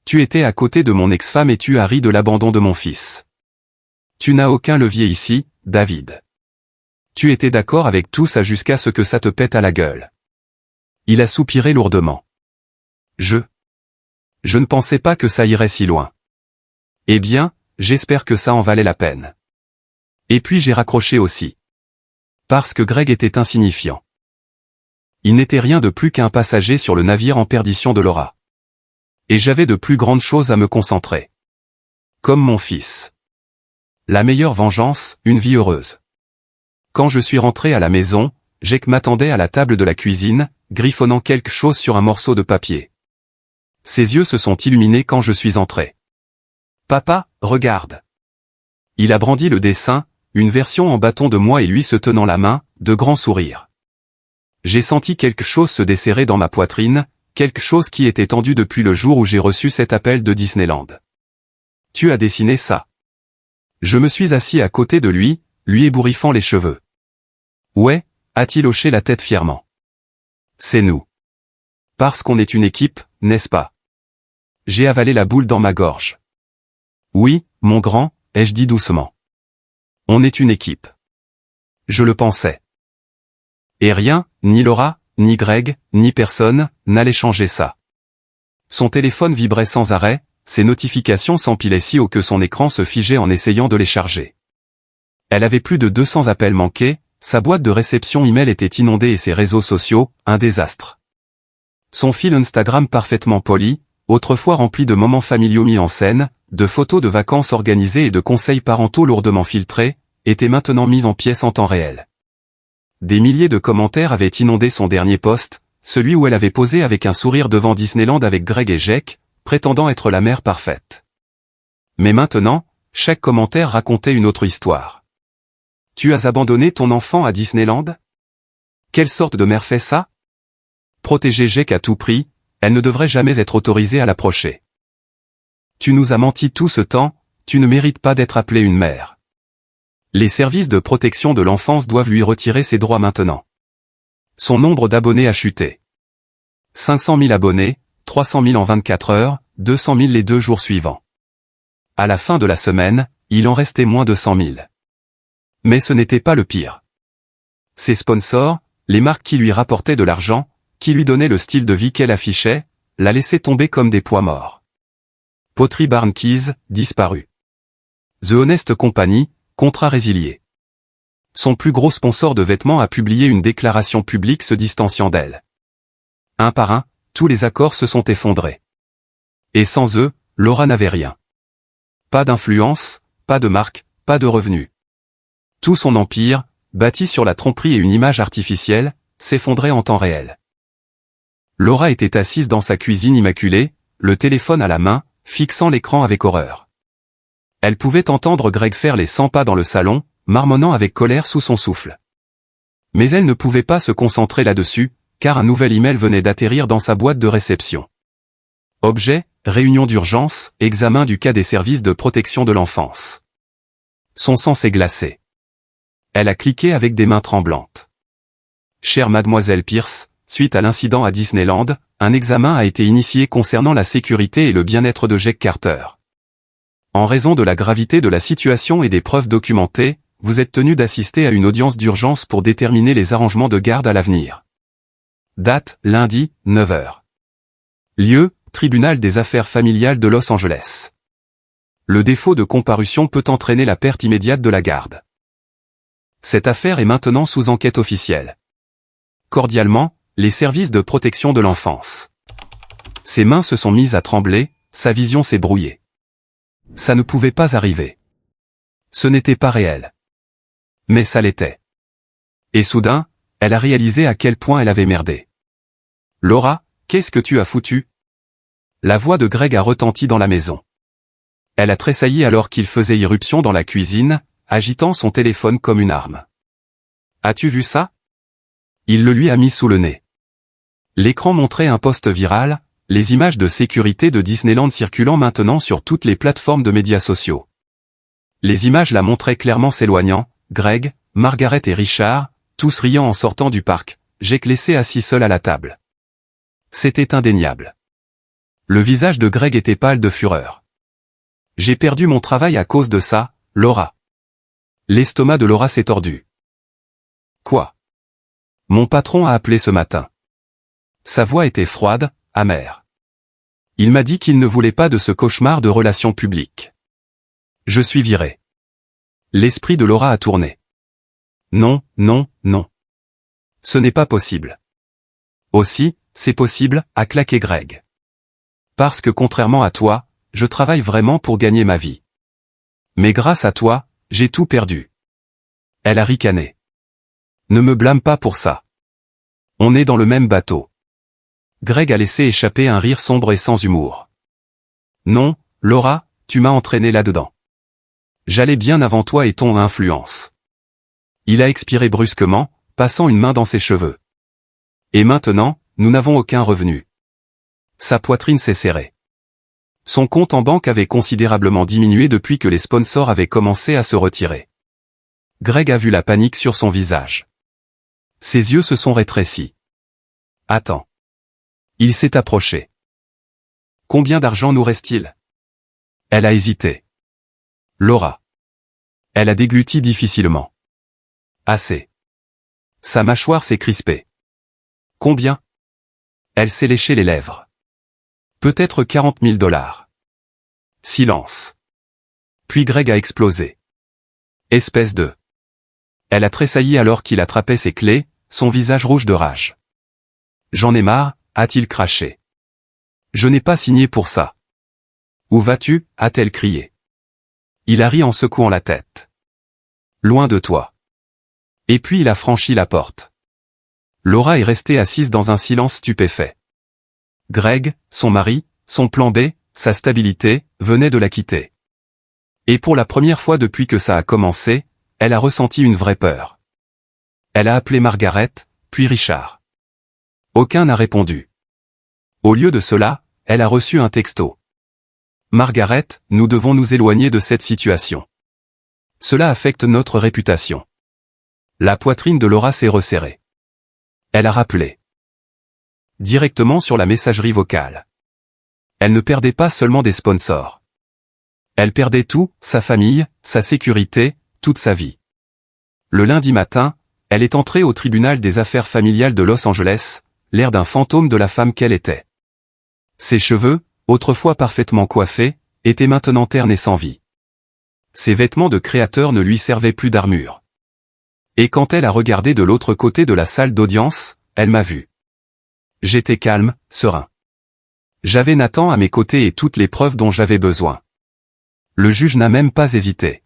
Tu étais à côté de mon ex-femme et tu as ri de l'abandon de mon fils. Tu n'as aucun levier ici, David. Tu étais d'accord avec tout ça jusqu'à ce que ça te pète à la gueule. Il a soupiré lourdement. Je ne pensais pas que ça irait si loin. Eh bien, j'espère que ça en valait la peine. Et puis j'ai raccroché aussi. Parce que Greg était insignifiant. Il n'était rien de plus qu'un passager sur le navire en perdition de Laura. Et j'avais de plus grandes choses à me concentrer. Comme mon fils. La meilleure vengeance, une vie heureuse. Quand je suis rentré à la maison, Jake m'attendait à la table de la cuisine, griffonnant quelque chose sur un morceau de papier. Ses yeux se sont illuminés quand je suis entré. Papa, regarde. Il a brandi le dessin, une version en bâton de moi et lui se tenant la main, de grands sourires. J'ai senti quelque chose se desserrer dans ma poitrine, quelque chose qui était tendu depuis le jour où j'ai reçu cet appel de Disneyland. Tu as dessiné ça. Je me suis assis à côté de lui ébouriffant les cheveux. Ouais, a-t-il hoché la tête fièrement. C'est nous. Parce qu'on est une équipe, n'est-ce pas? J'ai avalé la boule dans ma gorge. Oui, mon grand, ai-je dit doucement. On est une équipe. Je le pensais. Et rien, ni Laura, ni Greg, ni personne, n'allait changer ça. Son téléphone vibrait sans arrêt, ses notifications s'empilaient si haut que son écran se figeait en essayant de les charger. Elle avait plus de 200 appels manqués, sa boîte de réception email était inondée et ses réseaux sociaux, un désastre. Son fil Instagram parfaitement poli, autrefois rempli de moments familiaux mis en scène, de photos de vacances organisées et de conseils parentaux lourdement filtrés, était maintenant mis en pièces en temps réel. Des milliers de commentaires avaient inondé son dernier post, celui où elle avait posé avec un sourire devant Disneyland avec Greg et Jake, prétendant être la mère parfaite. Mais maintenant, chaque commentaire racontait une autre histoire. Tu as abandonné ton enfant à Disneyland? Quelle sorte de mère fait ça? Protéger Jake à tout prix, elle ne devrait jamais être autorisée à l'approcher. Tu nous as menti tout ce temps, tu ne mérites pas d'être appelée une mère. Les services de protection de l'enfance doivent lui retirer ses droits maintenant. Son nombre d'abonnés a chuté. 500 000 abonnés, 300 000 en 24 heures, 200 000 les 2 jours suivants. À la fin de la semaine, il en restait moins de 100 000. Mais ce n'était pas le pire. Ses sponsors, les marques qui lui rapportaient de l'argent, qui lui donnaient le style de vie qu'elle affichait, la laissaient tomber comme des pois morts. Pottery Barn Keys, disparu. The Honest Company, contrat résilié. Son plus gros sponsor de vêtements a publié une déclaration publique se distanciant d'elle. Un par un, tous les accords se sont effondrés. Et sans eux, Laura n'avait rien. Pas d'influence, pas de marque, pas de revenus. Tout son empire, bâti sur la tromperie et une image artificielle, s'effondrait en temps réel. Laura était assise dans sa cuisine immaculée, le téléphone à la main, fixant l'écran avec horreur. Elle pouvait entendre Greg faire les 100 pas dans le salon, marmonnant avec colère sous son souffle. Mais elle ne pouvait pas se concentrer là-dessus, car un nouvel email venait d'atterrir dans sa boîte de réception. Objet, réunion d'urgence, examen du cas des services de protection de l'enfance. Son sang s'est glacé. Elle a cliqué avec des mains tremblantes. Chère mademoiselle Pierce, suite à l'incident à Disneyland, un examen a été initié concernant la sécurité et le bien-être de Jake Carter. En raison de la gravité de la situation et des preuves documentées, vous êtes tenu d'assister à une audience d'urgence pour déterminer les arrangements de garde à l'avenir. Date, lundi, 9h. Lieu, tribunal des affaires familiales de Los Angeles. Le défaut de comparution peut entraîner la perte immédiate de la garde. Cette affaire est maintenant sous enquête officielle. Cordialement, les services de protection de l'enfance. Ses mains se sont mises à trembler, sa vision s'est brouillée. Ça ne pouvait pas arriver. Ce n'était pas réel. Mais ça l'était. Et soudain, elle a réalisé à quel point elle avait merdé. « Laura, qu'est-ce que tu as foutu ?» La voix de Greg a retenti dans la maison. Elle a tressailli alors qu'il faisait irruption dans la cuisine, agitant son téléphone comme une arme. « As-tu vu ça ?» Il le lui a mis sous le nez. L'écran montrait un post viral, les images de sécurité de Disneyland circulant maintenant sur toutes les plateformes de médias sociaux. Les images la montraient clairement s'éloignant, Greg, Margaret et Richard, tous riant en sortant du parc, Jake laissé assis seul à la table. C'était indéniable. Le visage de Greg était pâle de fureur. « J'ai perdu mon travail à cause de ça, Laura. » L'estomac de Laura s'est tordu. « Quoi ? Mon patron a appelé ce matin. » Sa voix était froide, amère. Il m'a dit qu'il ne voulait pas de ce cauchemar de relations publiques. Je suis viré. L'esprit de Laura a tourné. Non, non, non. Ce n'est pas possible. Aussi, c'est possible, a claqué Greg. Parce que contrairement à toi, je travaille vraiment pour gagner ma vie. Mais grâce à toi, j'ai tout perdu. Elle a ricané. Ne me blâme pas pour ça. On est dans le même bateau. Greg a laissé échapper un rire sombre et sans humour. Non, Laura, tu m'as entraîné là-dedans. J'allais bien avant toi et ton influence. Il a expiré brusquement, passant une main dans ses cheveux. Et maintenant, nous n'avons aucun revenu. Sa poitrine s'est serrée. Son compte en banque avait considérablement diminué depuis que les sponsors avaient commencé à se retirer. Greg a vu la panique sur son visage. Ses yeux se sont rétrécis. Attends. Il s'est approché. Combien d'argent nous reste-t-il ? Elle a hésité. Laura. Elle a dégluti difficilement. Assez. Sa mâchoire s'est crispée. Combien ? Elle s'est léché les lèvres. Peut-être 40 000 $. Silence. Puis Greg a explosé. Espèce de... Elle a tressailli alors qu'il attrapait ses clés, son visage rouge de rage. J'en ai marre, a-t-il craché. Je n'ai pas signé pour ça. Où vas-tu, a-t-elle crié. Il a ri en secouant la tête. Loin de toi. Et puis il a franchi la porte. Laura est restée assise dans un silence stupéfait. Greg, son mari, son plan B, sa stabilité, venaient de la quitter. Et pour la première fois depuis que ça a commencé, elle a ressenti une vraie peur. Elle a appelé Margaret, puis Richard. Aucun n'a répondu. Au lieu de cela, elle a reçu un texto. Margaret, nous devons nous éloigner de cette situation. Cela affecte notre réputation. La poitrine de Laura s'est resserrée. Elle a rappelé. Directement sur la messagerie vocale. Elle ne perdait pas seulement des sponsors. Elle perdait tout, sa famille, sa sécurité, toute sa vie. Le lundi matin, elle est entrée au tribunal des affaires familiales de Los Angeles, l'air d'un fantôme de la femme qu'elle était. Ses cheveux, autrefois parfaitement coiffés, étaient maintenant ternes et sans vie. Ses vêtements de créateur ne lui servaient plus d'armure. Et quand elle a regardé de l'autre côté de la salle d'audience, elle m'a vu. J'étais calme, serein. J'avais Nathan à mes côtés et toutes les preuves dont j'avais besoin. Le juge n'a même pas hésité.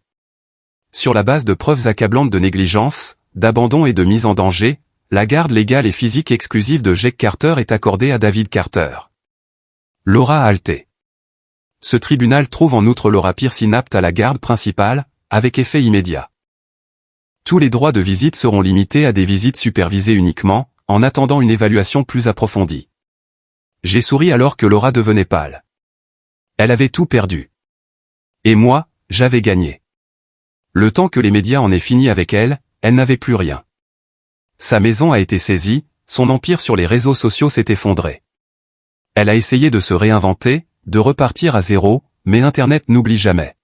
Sur la base de preuves accablantes de négligence, d'abandon et de mise en danger, la garde légale et physique exclusive de Jake Carter est accordée à David Carter. Laura a halté. Ce tribunal trouve en outre Laura Pierce inapte à la garde principale, avec effet immédiat. Tous les droits de visite seront limités à des visites supervisées uniquement, en attendant une évaluation plus approfondie. J'ai souri alors que Laura devenait pâle. Elle avait tout perdu. Et moi, j'avais gagné. Le temps que les médias en aient fini avec elle, elle n'avait plus rien. Sa maison a été saisie, son empire sur les réseaux sociaux s'est effondré. Elle a essayé de se réinventer, de repartir à zéro, mais Internet n'oublie jamais.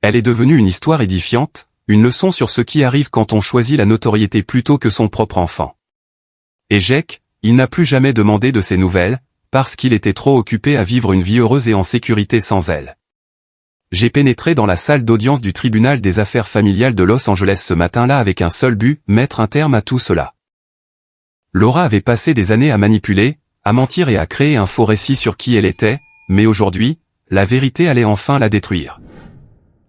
Elle est devenue une histoire édifiante, une leçon sur ce qui arrive quand on choisit la notoriété plutôt que son propre enfant. Et Jake, il n'a plus jamais demandé de ses nouvelles, parce qu'il était trop occupé à vivre une vie heureuse et en sécurité sans elle. J'ai pénétré dans la salle d'audience du tribunal des affaires familiales de Los Angeles ce matin-là avec un seul but, mettre un terme à tout cela. Laura avait passé des années à manipuler, à mentir et à créer un faux récit sur qui elle était, mais aujourd'hui, la vérité allait enfin la détruire.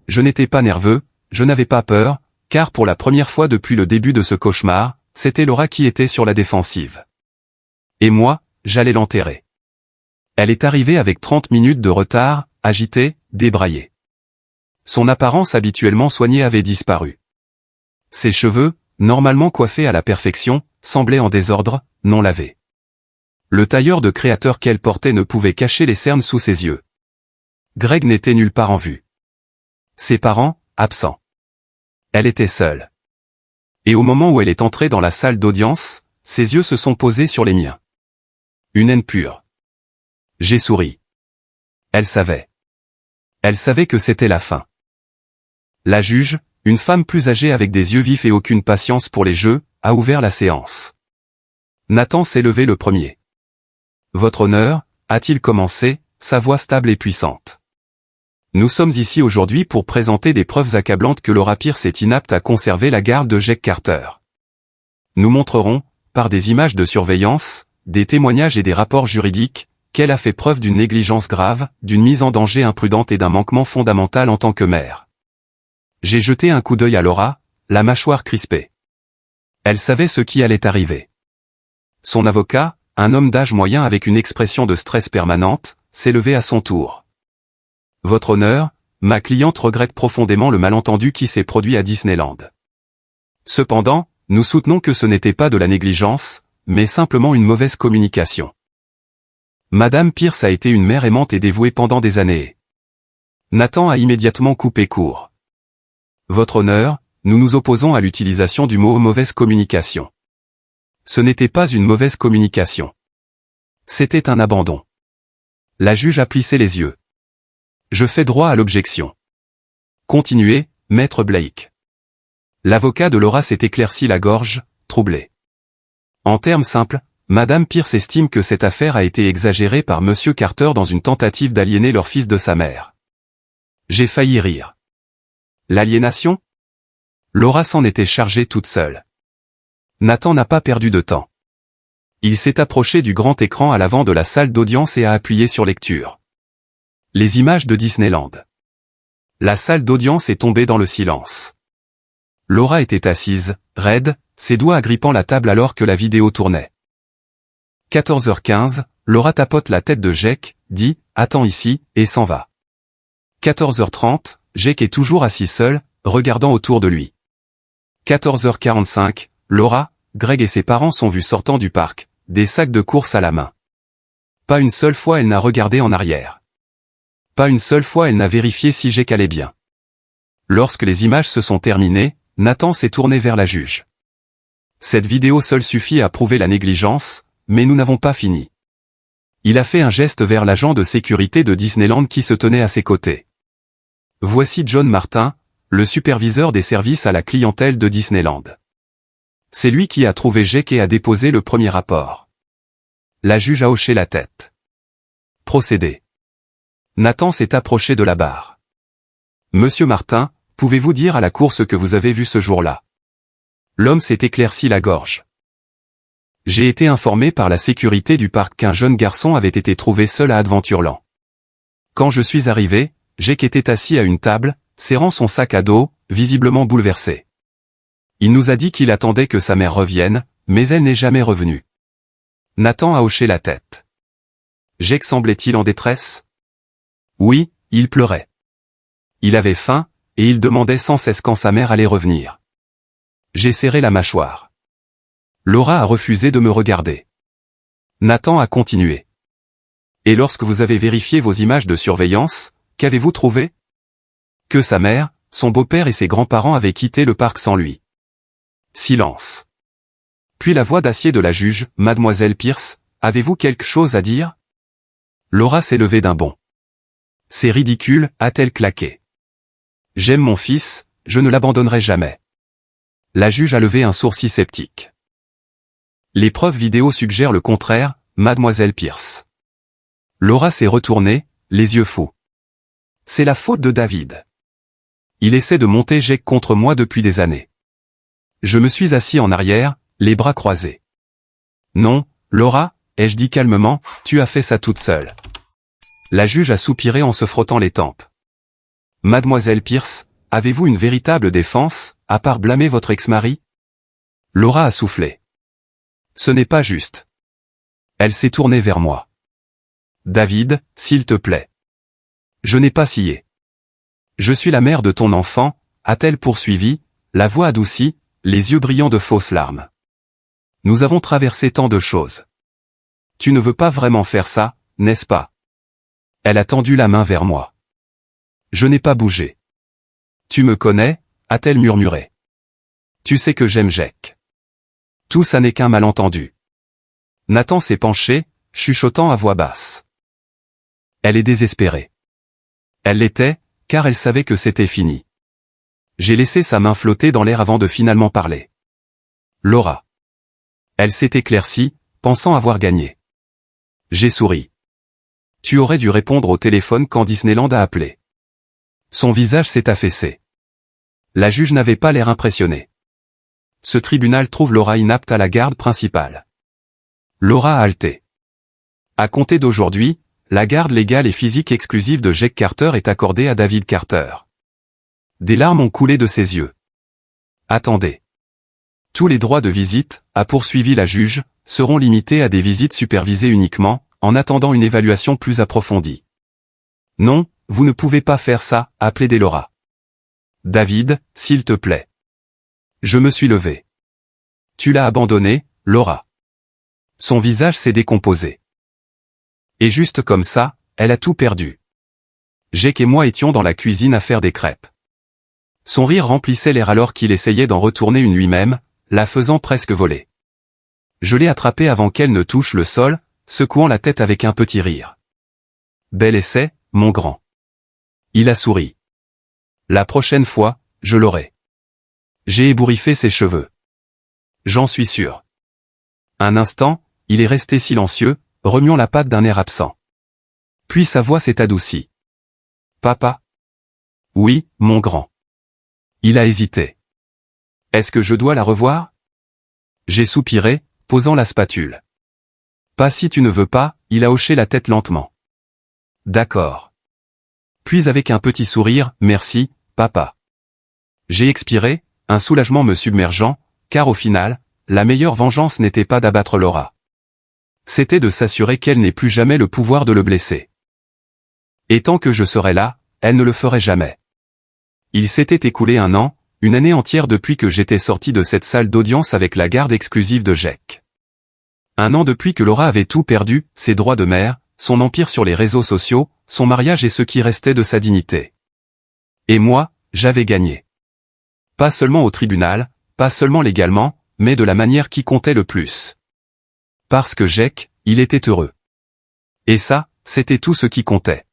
Je n'étais pas nerveux, je n'avais pas peur, car pour la première fois depuis le début de ce cauchemar, c'était Laura qui était sur la défensive. Et moi, j'allais l'enterrer. Elle est arrivée avec 30 minutes de retard, agitée, débraillée. Son apparence habituellement soignée avait disparu. Ses cheveux, normalement coiffés à la perfection, semblaient en désordre, non lavés. Le tailleur de créateur qu'elle portait ne pouvait cacher les cernes sous ses yeux. Greg n'était nulle part en vue. Ses parents, absents. Elle était seule. Et au moment où elle est entrée dans la salle d'audience, ses yeux se sont posés sur les miens. Une haine pure. J'ai souri. Elle savait. Elle savait que c'était la fin. La juge, une femme plus âgée avec des yeux vifs et aucune patience pour les jeux, a ouvert la séance. Nathan s'est levé le premier. Votre honneur, a-t-il commencé, sa voix stable et puissante. Nous sommes ici aujourd'hui pour présenter des preuves accablantes que Laura Pierce est inapte à conserver la garde de Jake Carter. Nous montrerons, par des images de surveillance, des témoignages et des rapports juridiques, qu'elle a fait preuve d'une négligence grave, d'une mise en danger imprudente et d'un manquement fondamental en tant que mère. J'ai jeté un coup d'œil à Laura, la mâchoire crispée. Elle savait ce qui allait arriver. Son avocat, un homme d'âge moyen avec une expression de stress permanente, s'est levé à son tour. Votre honneur, ma cliente regrette profondément le malentendu qui s'est produit à Disneyland. Cependant, nous soutenons que ce n'était pas de la négligence, mais simplement une mauvaise communication. Madame Pierce a été une mère aimante et dévouée pendant des années. Nathan a immédiatement coupé court. Votre honneur, nous nous opposons à l'utilisation du mot « mauvaise communication ». Ce n'était pas une mauvaise communication. C'était un abandon. La juge a plissé les yeux. Je fais droit à l'objection. Continuez, maître Blake. L'avocat de Laura s'est éclairci la gorge, troublé. En termes simples, Madame Pierce estime que cette affaire a été exagérée par Monsieur Carter dans une tentative d'aliéner leur fils de sa mère. J'ai failli rire. L'aliénation ? Laura s'en était chargée toute seule. Nathan n'a pas perdu de temps. Il s'est approché du grand écran à l'avant de la salle d'audience et a appuyé sur lecture. Les images de Disneyland. La salle d'audience est tombée dans le silence. Laura était assise, raide, ses doigts agrippant la table alors que la vidéo tournait. 14h15, Laura tapote la tête de Jake, dit « Attends ici » et s'en va. 14h30, Jake est toujours assis seul, regardant autour de lui. 14h45, Laura, Greg et ses parents sont vus sortant du parc, des sacs de course à la main. Pas une seule fois elle n'a regardé en arrière. Pas une seule fois elle n'a vérifié si Jake allait bien. Lorsque les images se sont terminées, Nathan s'est tourné vers la juge. Cette vidéo seule suffit à prouver la négligence, mais nous n'avons pas fini. Il a fait un geste vers l'agent de sécurité de Disneyland qui se tenait à ses côtés. Voici John Martin, le superviseur des services à la clientèle de Disneyland. C'est lui qui a trouvé Jake et a déposé le premier rapport. La juge a hoché la tête. Procédez. Nathan s'est approché de la barre. Monsieur Martin, pouvez-vous dire à la cour ce que vous avez vu ce jour-là ? L'homme s'est éclairci la gorge. J'ai été informé par la sécurité du parc qu'un jeune garçon avait été trouvé seul à Adventureland. Quand je suis arrivé, Jake était assis à une table, serrant son sac à dos, visiblement bouleversé. Il nous a dit qu'il attendait que sa mère revienne, mais elle n'est jamais revenue. Nathan a hoché la tête. Jake semblait-il en détresse ? Oui, il pleurait. Il avait faim, et il demandait sans cesse quand sa mère allait revenir. J'ai serré la mâchoire. Laura a refusé de me regarder. Nathan a continué. Et lorsque vous avez vérifié vos images de surveillance, qu'avez-vous trouvé ? Que sa mère, son beau-père et ses grands-parents avaient quitté le parc sans lui. Silence. Puis la voix d'acier de la juge, Mademoiselle Pierce, avez-vous quelque chose à dire ? Laura s'est levée d'un bond. C'est ridicule, a-t-elle claqué. J'aime mon fils, je ne l'abandonnerai jamais. La juge a levé un sourcil sceptique. Les preuves vidéo suggèrent le contraire, Mademoiselle Pierce. Laura s'est retournée, les yeux fous. C'est la faute de David. Il essaie de monter Jake contre moi depuis des années. Je me suis assis en arrière, les bras croisés. Non, Laura, ai-je dit calmement, tu as fait ça toute seule. La juge a soupiré en se frottant les tempes. Mademoiselle Pierce, avez-vous une véritable défense, à part blâmer votre ex-mari? Laura a soufflé. Ce n'est pas juste. Elle s'est tournée vers moi. David, s'il te plaît. Je n'ai pas scié. Je suis la mère de ton enfant, a-t-elle poursuivi, la voix adoucie, les yeux brillants de fausses larmes. Nous avons traversé tant de choses. Tu ne veux pas vraiment faire ça, n'est-ce pas? Elle a tendu la main vers moi. Je n'ai pas bougé. Tu me connais, a-t-elle murmuré. Tu sais que j'aime Jake. Tout ça n'est qu'un malentendu. Nathan s'est penché, chuchotant à voix basse. Elle est désespérée. Elle l'était, car elle savait que c'était fini. J'ai laissé sa main flotter dans l'air avant de finalement parler. Laura. Elle s'est éclaircie, pensant avoir gagné. J'ai souri. Tu aurais dû répondre au téléphone quand Disneyland a appelé. Son visage s'est affaissé. La juge n'avait pas l'air impressionnée. Ce tribunal trouve Laura inapte à la garde principale. Laura a halté. À compter d'aujourd'hui, la garde légale et physique exclusive de Jake Carter est accordée à David Carter. Des larmes ont coulé de ses yeux. Attendez. Tous les droits de visite, a poursuivi la juge, seront limités à des visites supervisées uniquement, en attendant une évaluation plus approfondie. Non, vous ne pouvez pas faire ça, a plaidé Laura. David, s'il te plaît. Je me suis levé. Tu l'as abandonné, Laura. Son visage s'est décomposé. Et juste comme ça, elle a tout perdu. Jake et moi étions dans la cuisine à faire des crêpes. Son rire remplissait l'air alors qu'il essayait d'en retourner une lui-même, la faisant presque voler. Je l'ai attrapée avant qu'elle ne touche le sol, secouant la tête avec un petit rire. Bel essai, mon grand. Il a souri. La prochaine fois, je l'aurai. J'ai ébouriffé ses cheveux. J'en suis sûr. Un instant, il est resté silencieux, remuant la patte d'un air absent. Puis sa voix s'est adoucie. Papa? Oui, mon grand. Il a hésité. Est-ce que je dois la revoir? J'ai soupiré, posant la spatule. Pas si tu ne veux pas, il a hoché la tête lentement. D'accord. Puis avec un petit sourire, merci, papa. J'ai expiré, un soulagement me submergeant, car au final, la meilleure vengeance n'était pas d'abattre Laura. C'était de s'assurer qu'elle n'ait plus jamais le pouvoir de le blesser. Et tant que je serais là, elle ne le ferait jamais. Il s'était écoulé un an, une année entière depuis que j'étais sorti de cette salle d'audience avec la garde exclusive de Jake. Un an depuis que Laura avait tout perdu, ses droits de mère, son empire sur les réseaux sociaux, son mariage et ce qui restait de sa dignité. Et moi, j'avais gagné. Pas seulement au tribunal, pas seulement légalement, mais de la manière qui comptait le plus. Parce que Jake, il était heureux. Et ça, c'était tout ce qui comptait.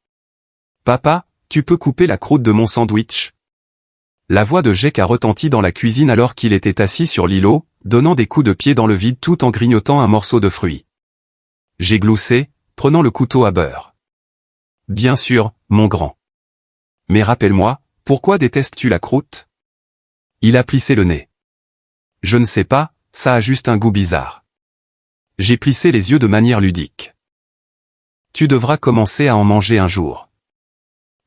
Papa, tu peux couper la croûte de mon sandwich? La voix de Jake a retenti dans la cuisine alors qu'il était assis sur l'îlot, donnant des coups de pied dans le vide tout en grignotant un morceau de fruit. J'ai gloussé, prenant le couteau à beurre. Bien sûr, mon grand. Mais rappelle-moi, pourquoi détestes-tu la croûte? Il a plissé le nez. Je ne sais pas, ça a juste un goût bizarre. J'ai plissé les yeux de manière ludique. Tu devras commencer à en manger un jour.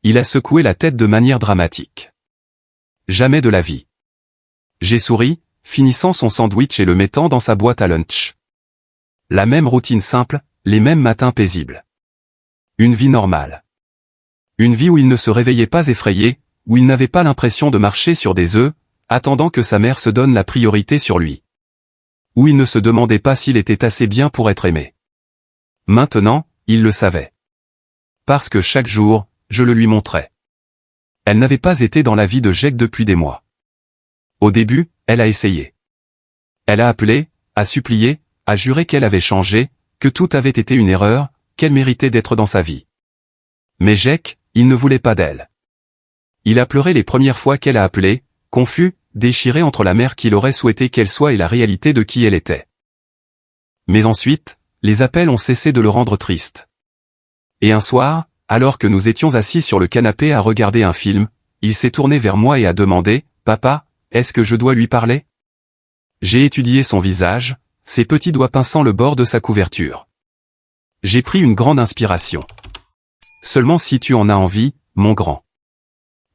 Il a secoué la tête de manière dramatique. Jamais de la vie. J'ai souri, finissant son sandwich et le mettant dans sa boîte à lunch. La même routine simple, les mêmes matins paisibles. Une vie normale. Une vie où il ne se réveillait pas effrayé, où il n'avait pas l'impression de marcher sur des œufs, attendant que sa mère se donne la priorité sur lui. Où il ne se demandait pas s'il était assez bien pour être aimé. Maintenant, il le savait. Parce que chaque jour, je le lui montrais. Elle n'avait pas été dans la vie de Jake depuis des mois. Au début, elle a essayé. Elle a appelé, a supplié, a juré qu'elle avait changé, que tout avait été une erreur, qu'elle méritait d'être dans sa vie. Mais Jake, il ne voulait pas d'elle. Il a pleuré les premières fois qu'elle a appelé, confus, déchiré entre la mère qu'il aurait souhaité qu'elle soit et la réalité de qui elle était. Mais ensuite, les appels ont cessé de le rendre triste. Et un soir, alors que nous étions assis sur le canapé à regarder un film, il s'est tourné vers moi et a demandé, « Papa, est-ce que je dois lui parler ?» J'ai étudié son visage, ses petits doigts pinçant le bord de sa couverture. J'ai pris une grande inspiration. Seulement si tu en as envie, mon grand.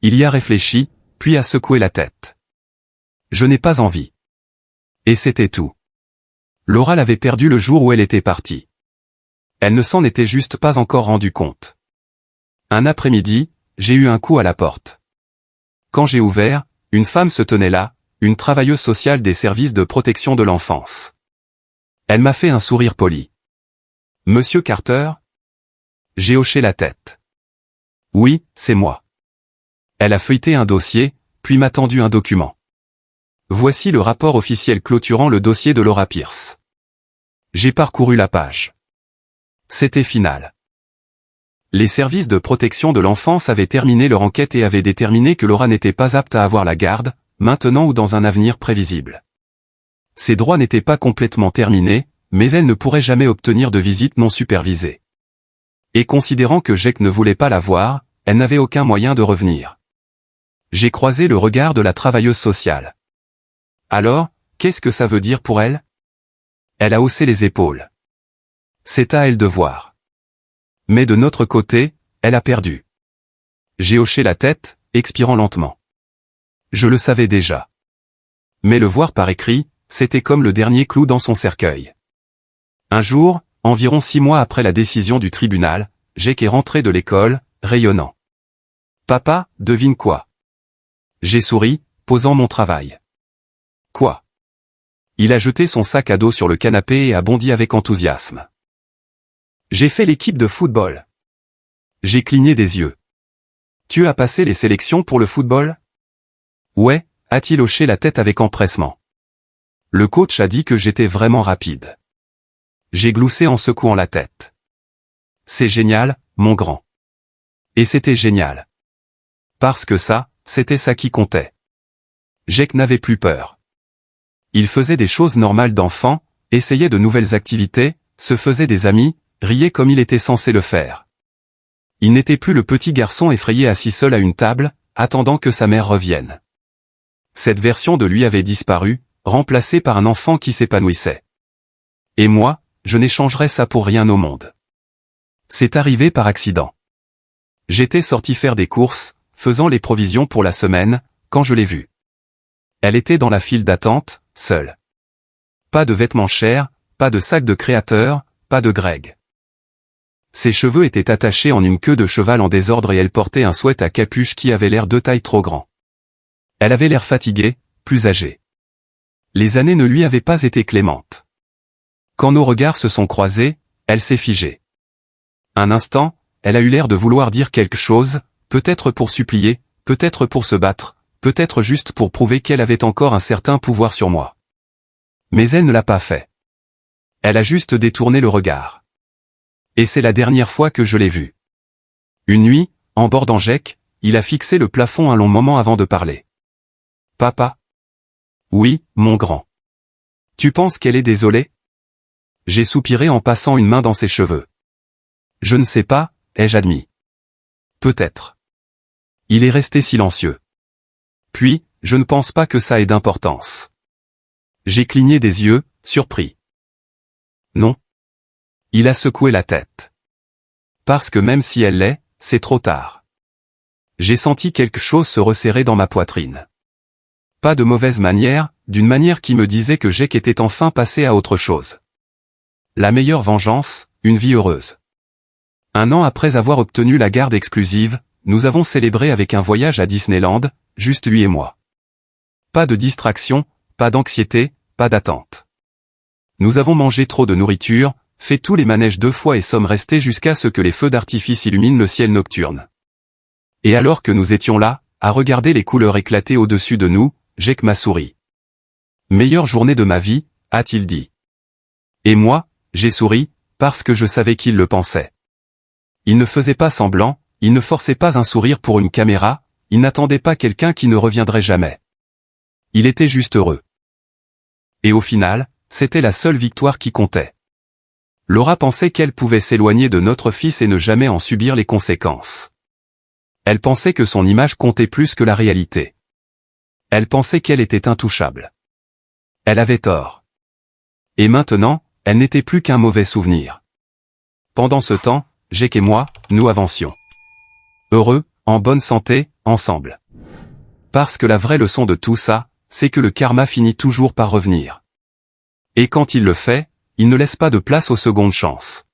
Il y a réfléchi, puis a secoué la tête. Je n'ai pas envie. Et c'était tout. Laura l'avait perdu le jour où elle était partie. Elle ne s'en était juste pas encore rendue compte. Un après-midi, j'ai eu un coup à la porte. Quand j'ai ouvert, une femme se tenait là, une travailleuse sociale des services de protection de l'enfance. Elle m'a fait un sourire poli. « Monsieur Carter ?» J'ai hoché la tête. « Oui, c'est moi. » Elle a feuilleté un dossier, puis m'a tendu un document. Voici le rapport officiel clôturant le dossier de Laura Pierce. J'ai parcouru la page. C'était final. Les services de protection de l'enfance avaient terminé leur enquête et avaient déterminé que Laura n'était pas apte à avoir la garde, maintenant ou dans un avenir prévisible. Ses droits n'étaient pas complètement terminés, mais elle ne pourrait jamais obtenir de visite non supervisée. Et considérant que Jake ne voulait pas la voir, elle n'avait aucun moyen de revenir. J'ai croisé le regard de la travailleuse sociale. Alors, qu'est-ce que ça veut dire pour elle? Elle a haussé les épaules. C'est à elle de voir. Mais de notre côté, elle a perdu. J'ai hoché la tête, expirant lentement. Je le savais déjà. Mais le voir par écrit, c'était comme le dernier clou dans son cercueil. Un jour, environ 6 mois après la décision du tribunal, Jake est rentré de l'école, rayonnant. « Papa, devine quoi ?» J'ai souri, posant mon travail. « Quoi ?» Il a jeté son sac à dos sur le canapé et a bondi avec enthousiasme. « J'ai fait l'équipe de football. » J'ai cligné des yeux. « Tu as passé les sélections pour le football ?» « Ouais », a-t-il hoché la tête avec empressement. « Le coach a dit que j'étais vraiment rapide. » J'ai gloussé en secouant la tête. « C'est génial, mon grand. » Et c'était génial. Parce que ça, c'était ça qui comptait. Jake n'avait plus peur. Il faisait des choses normales d'enfant, essayait de nouvelles activités, se faisait des amis, riait comme il était censé le faire. Il n'était plus le petit garçon effrayé assis seul à une table, attendant que sa mère revienne. Cette version de lui avait disparu, remplacée par un enfant qui s'épanouissait. Et moi, je n'échangerais ça pour rien au monde. C'est arrivé par accident. J'étais sorti faire des courses, faisant les provisions pour la semaine, quand je l'ai vue. Elle était dans la file d'attente, seule. Pas de vêtements chers, pas de sac de créateur, pas de Greg. Ses cheveux étaient attachés en une queue de cheval en désordre et elle portait un sweat à capuche qui avait l'air 2 tailles trop grand. Elle avait l'air fatiguée, plus âgée. Les années ne lui avaient pas été clémentes. Quand nos regards se sont croisés, elle s'est figée. Un instant, elle a eu l'air de vouloir dire quelque chose, peut-être pour supplier, peut-être pour se battre, peut-être juste pour prouver qu'elle avait encore un certain pouvoir sur moi. Mais elle ne l'a pas fait. Elle a juste détourné le regard. Et c'est la dernière fois que je l'ai vue. Une nuit, en bordant Jake, il a fixé le plafond un long moment avant de parler. « Papa ?» ?»« Oui, mon grand. »« Tu penses qu'elle est désolée ?» J'ai soupiré en passant une main dans ses cheveux. « Je ne sais pas, ai-je admis. »« Peut-être. » Il est resté silencieux. Puis, je ne pense pas que ça ait d'importance. J'ai cligné des yeux, surpris. Non. Il a secoué la tête. Parce que même si elle l'est, c'est trop tard. J'ai senti quelque chose se resserrer dans ma poitrine. Pas de mauvaise manière, d'une manière qui me disait que Jake était enfin passé à autre chose. La meilleure vengeance, une vie heureuse. 1 an après avoir obtenu la garde exclusive, nous avons célébré avec un voyage à Disneyland, juste lui et moi. Pas de distraction, pas d'anxiété, pas d'attente. Nous avons mangé trop de nourriture, fait tous les manèges 2 fois et sommes restés jusqu'à ce que les feux d'artifice illuminent le ciel nocturne. Et alors que nous étions là, à regarder les couleurs éclater au-dessus de nous, Jake m'a souri. « Meilleure journée de ma vie », a-t-il dit. Et moi, j'ai souri, parce que je savais qu'il le pensait. Il ne faisait pas semblant, il ne forçait pas un sourire pour une caméra, il n'attendait pas quelqu'un qui ne reviendrait jamais. Il était juste heureux. Et au final, c'était la seule victoire qui comptait. Laura pensait qu'elle pouvait s'éloigner de notre fils et ne jamais en subir les conséquences. Elle pensait que son image comptait plus que la réalité. Elle pensait qu'elle était intouchable. Elle avait tort. Et maintenant, elle n'était plus qu'un mauvais souvenir. Pendant ce temps, Jake et moi, nous avancions. Heureux, en bonne santé, ensemble. Parce que la vraie leçon de tout ça, c'est que le karma finit toujours par revenir. Et quand il le fait, il ne laisse pas de place aux secondes chances.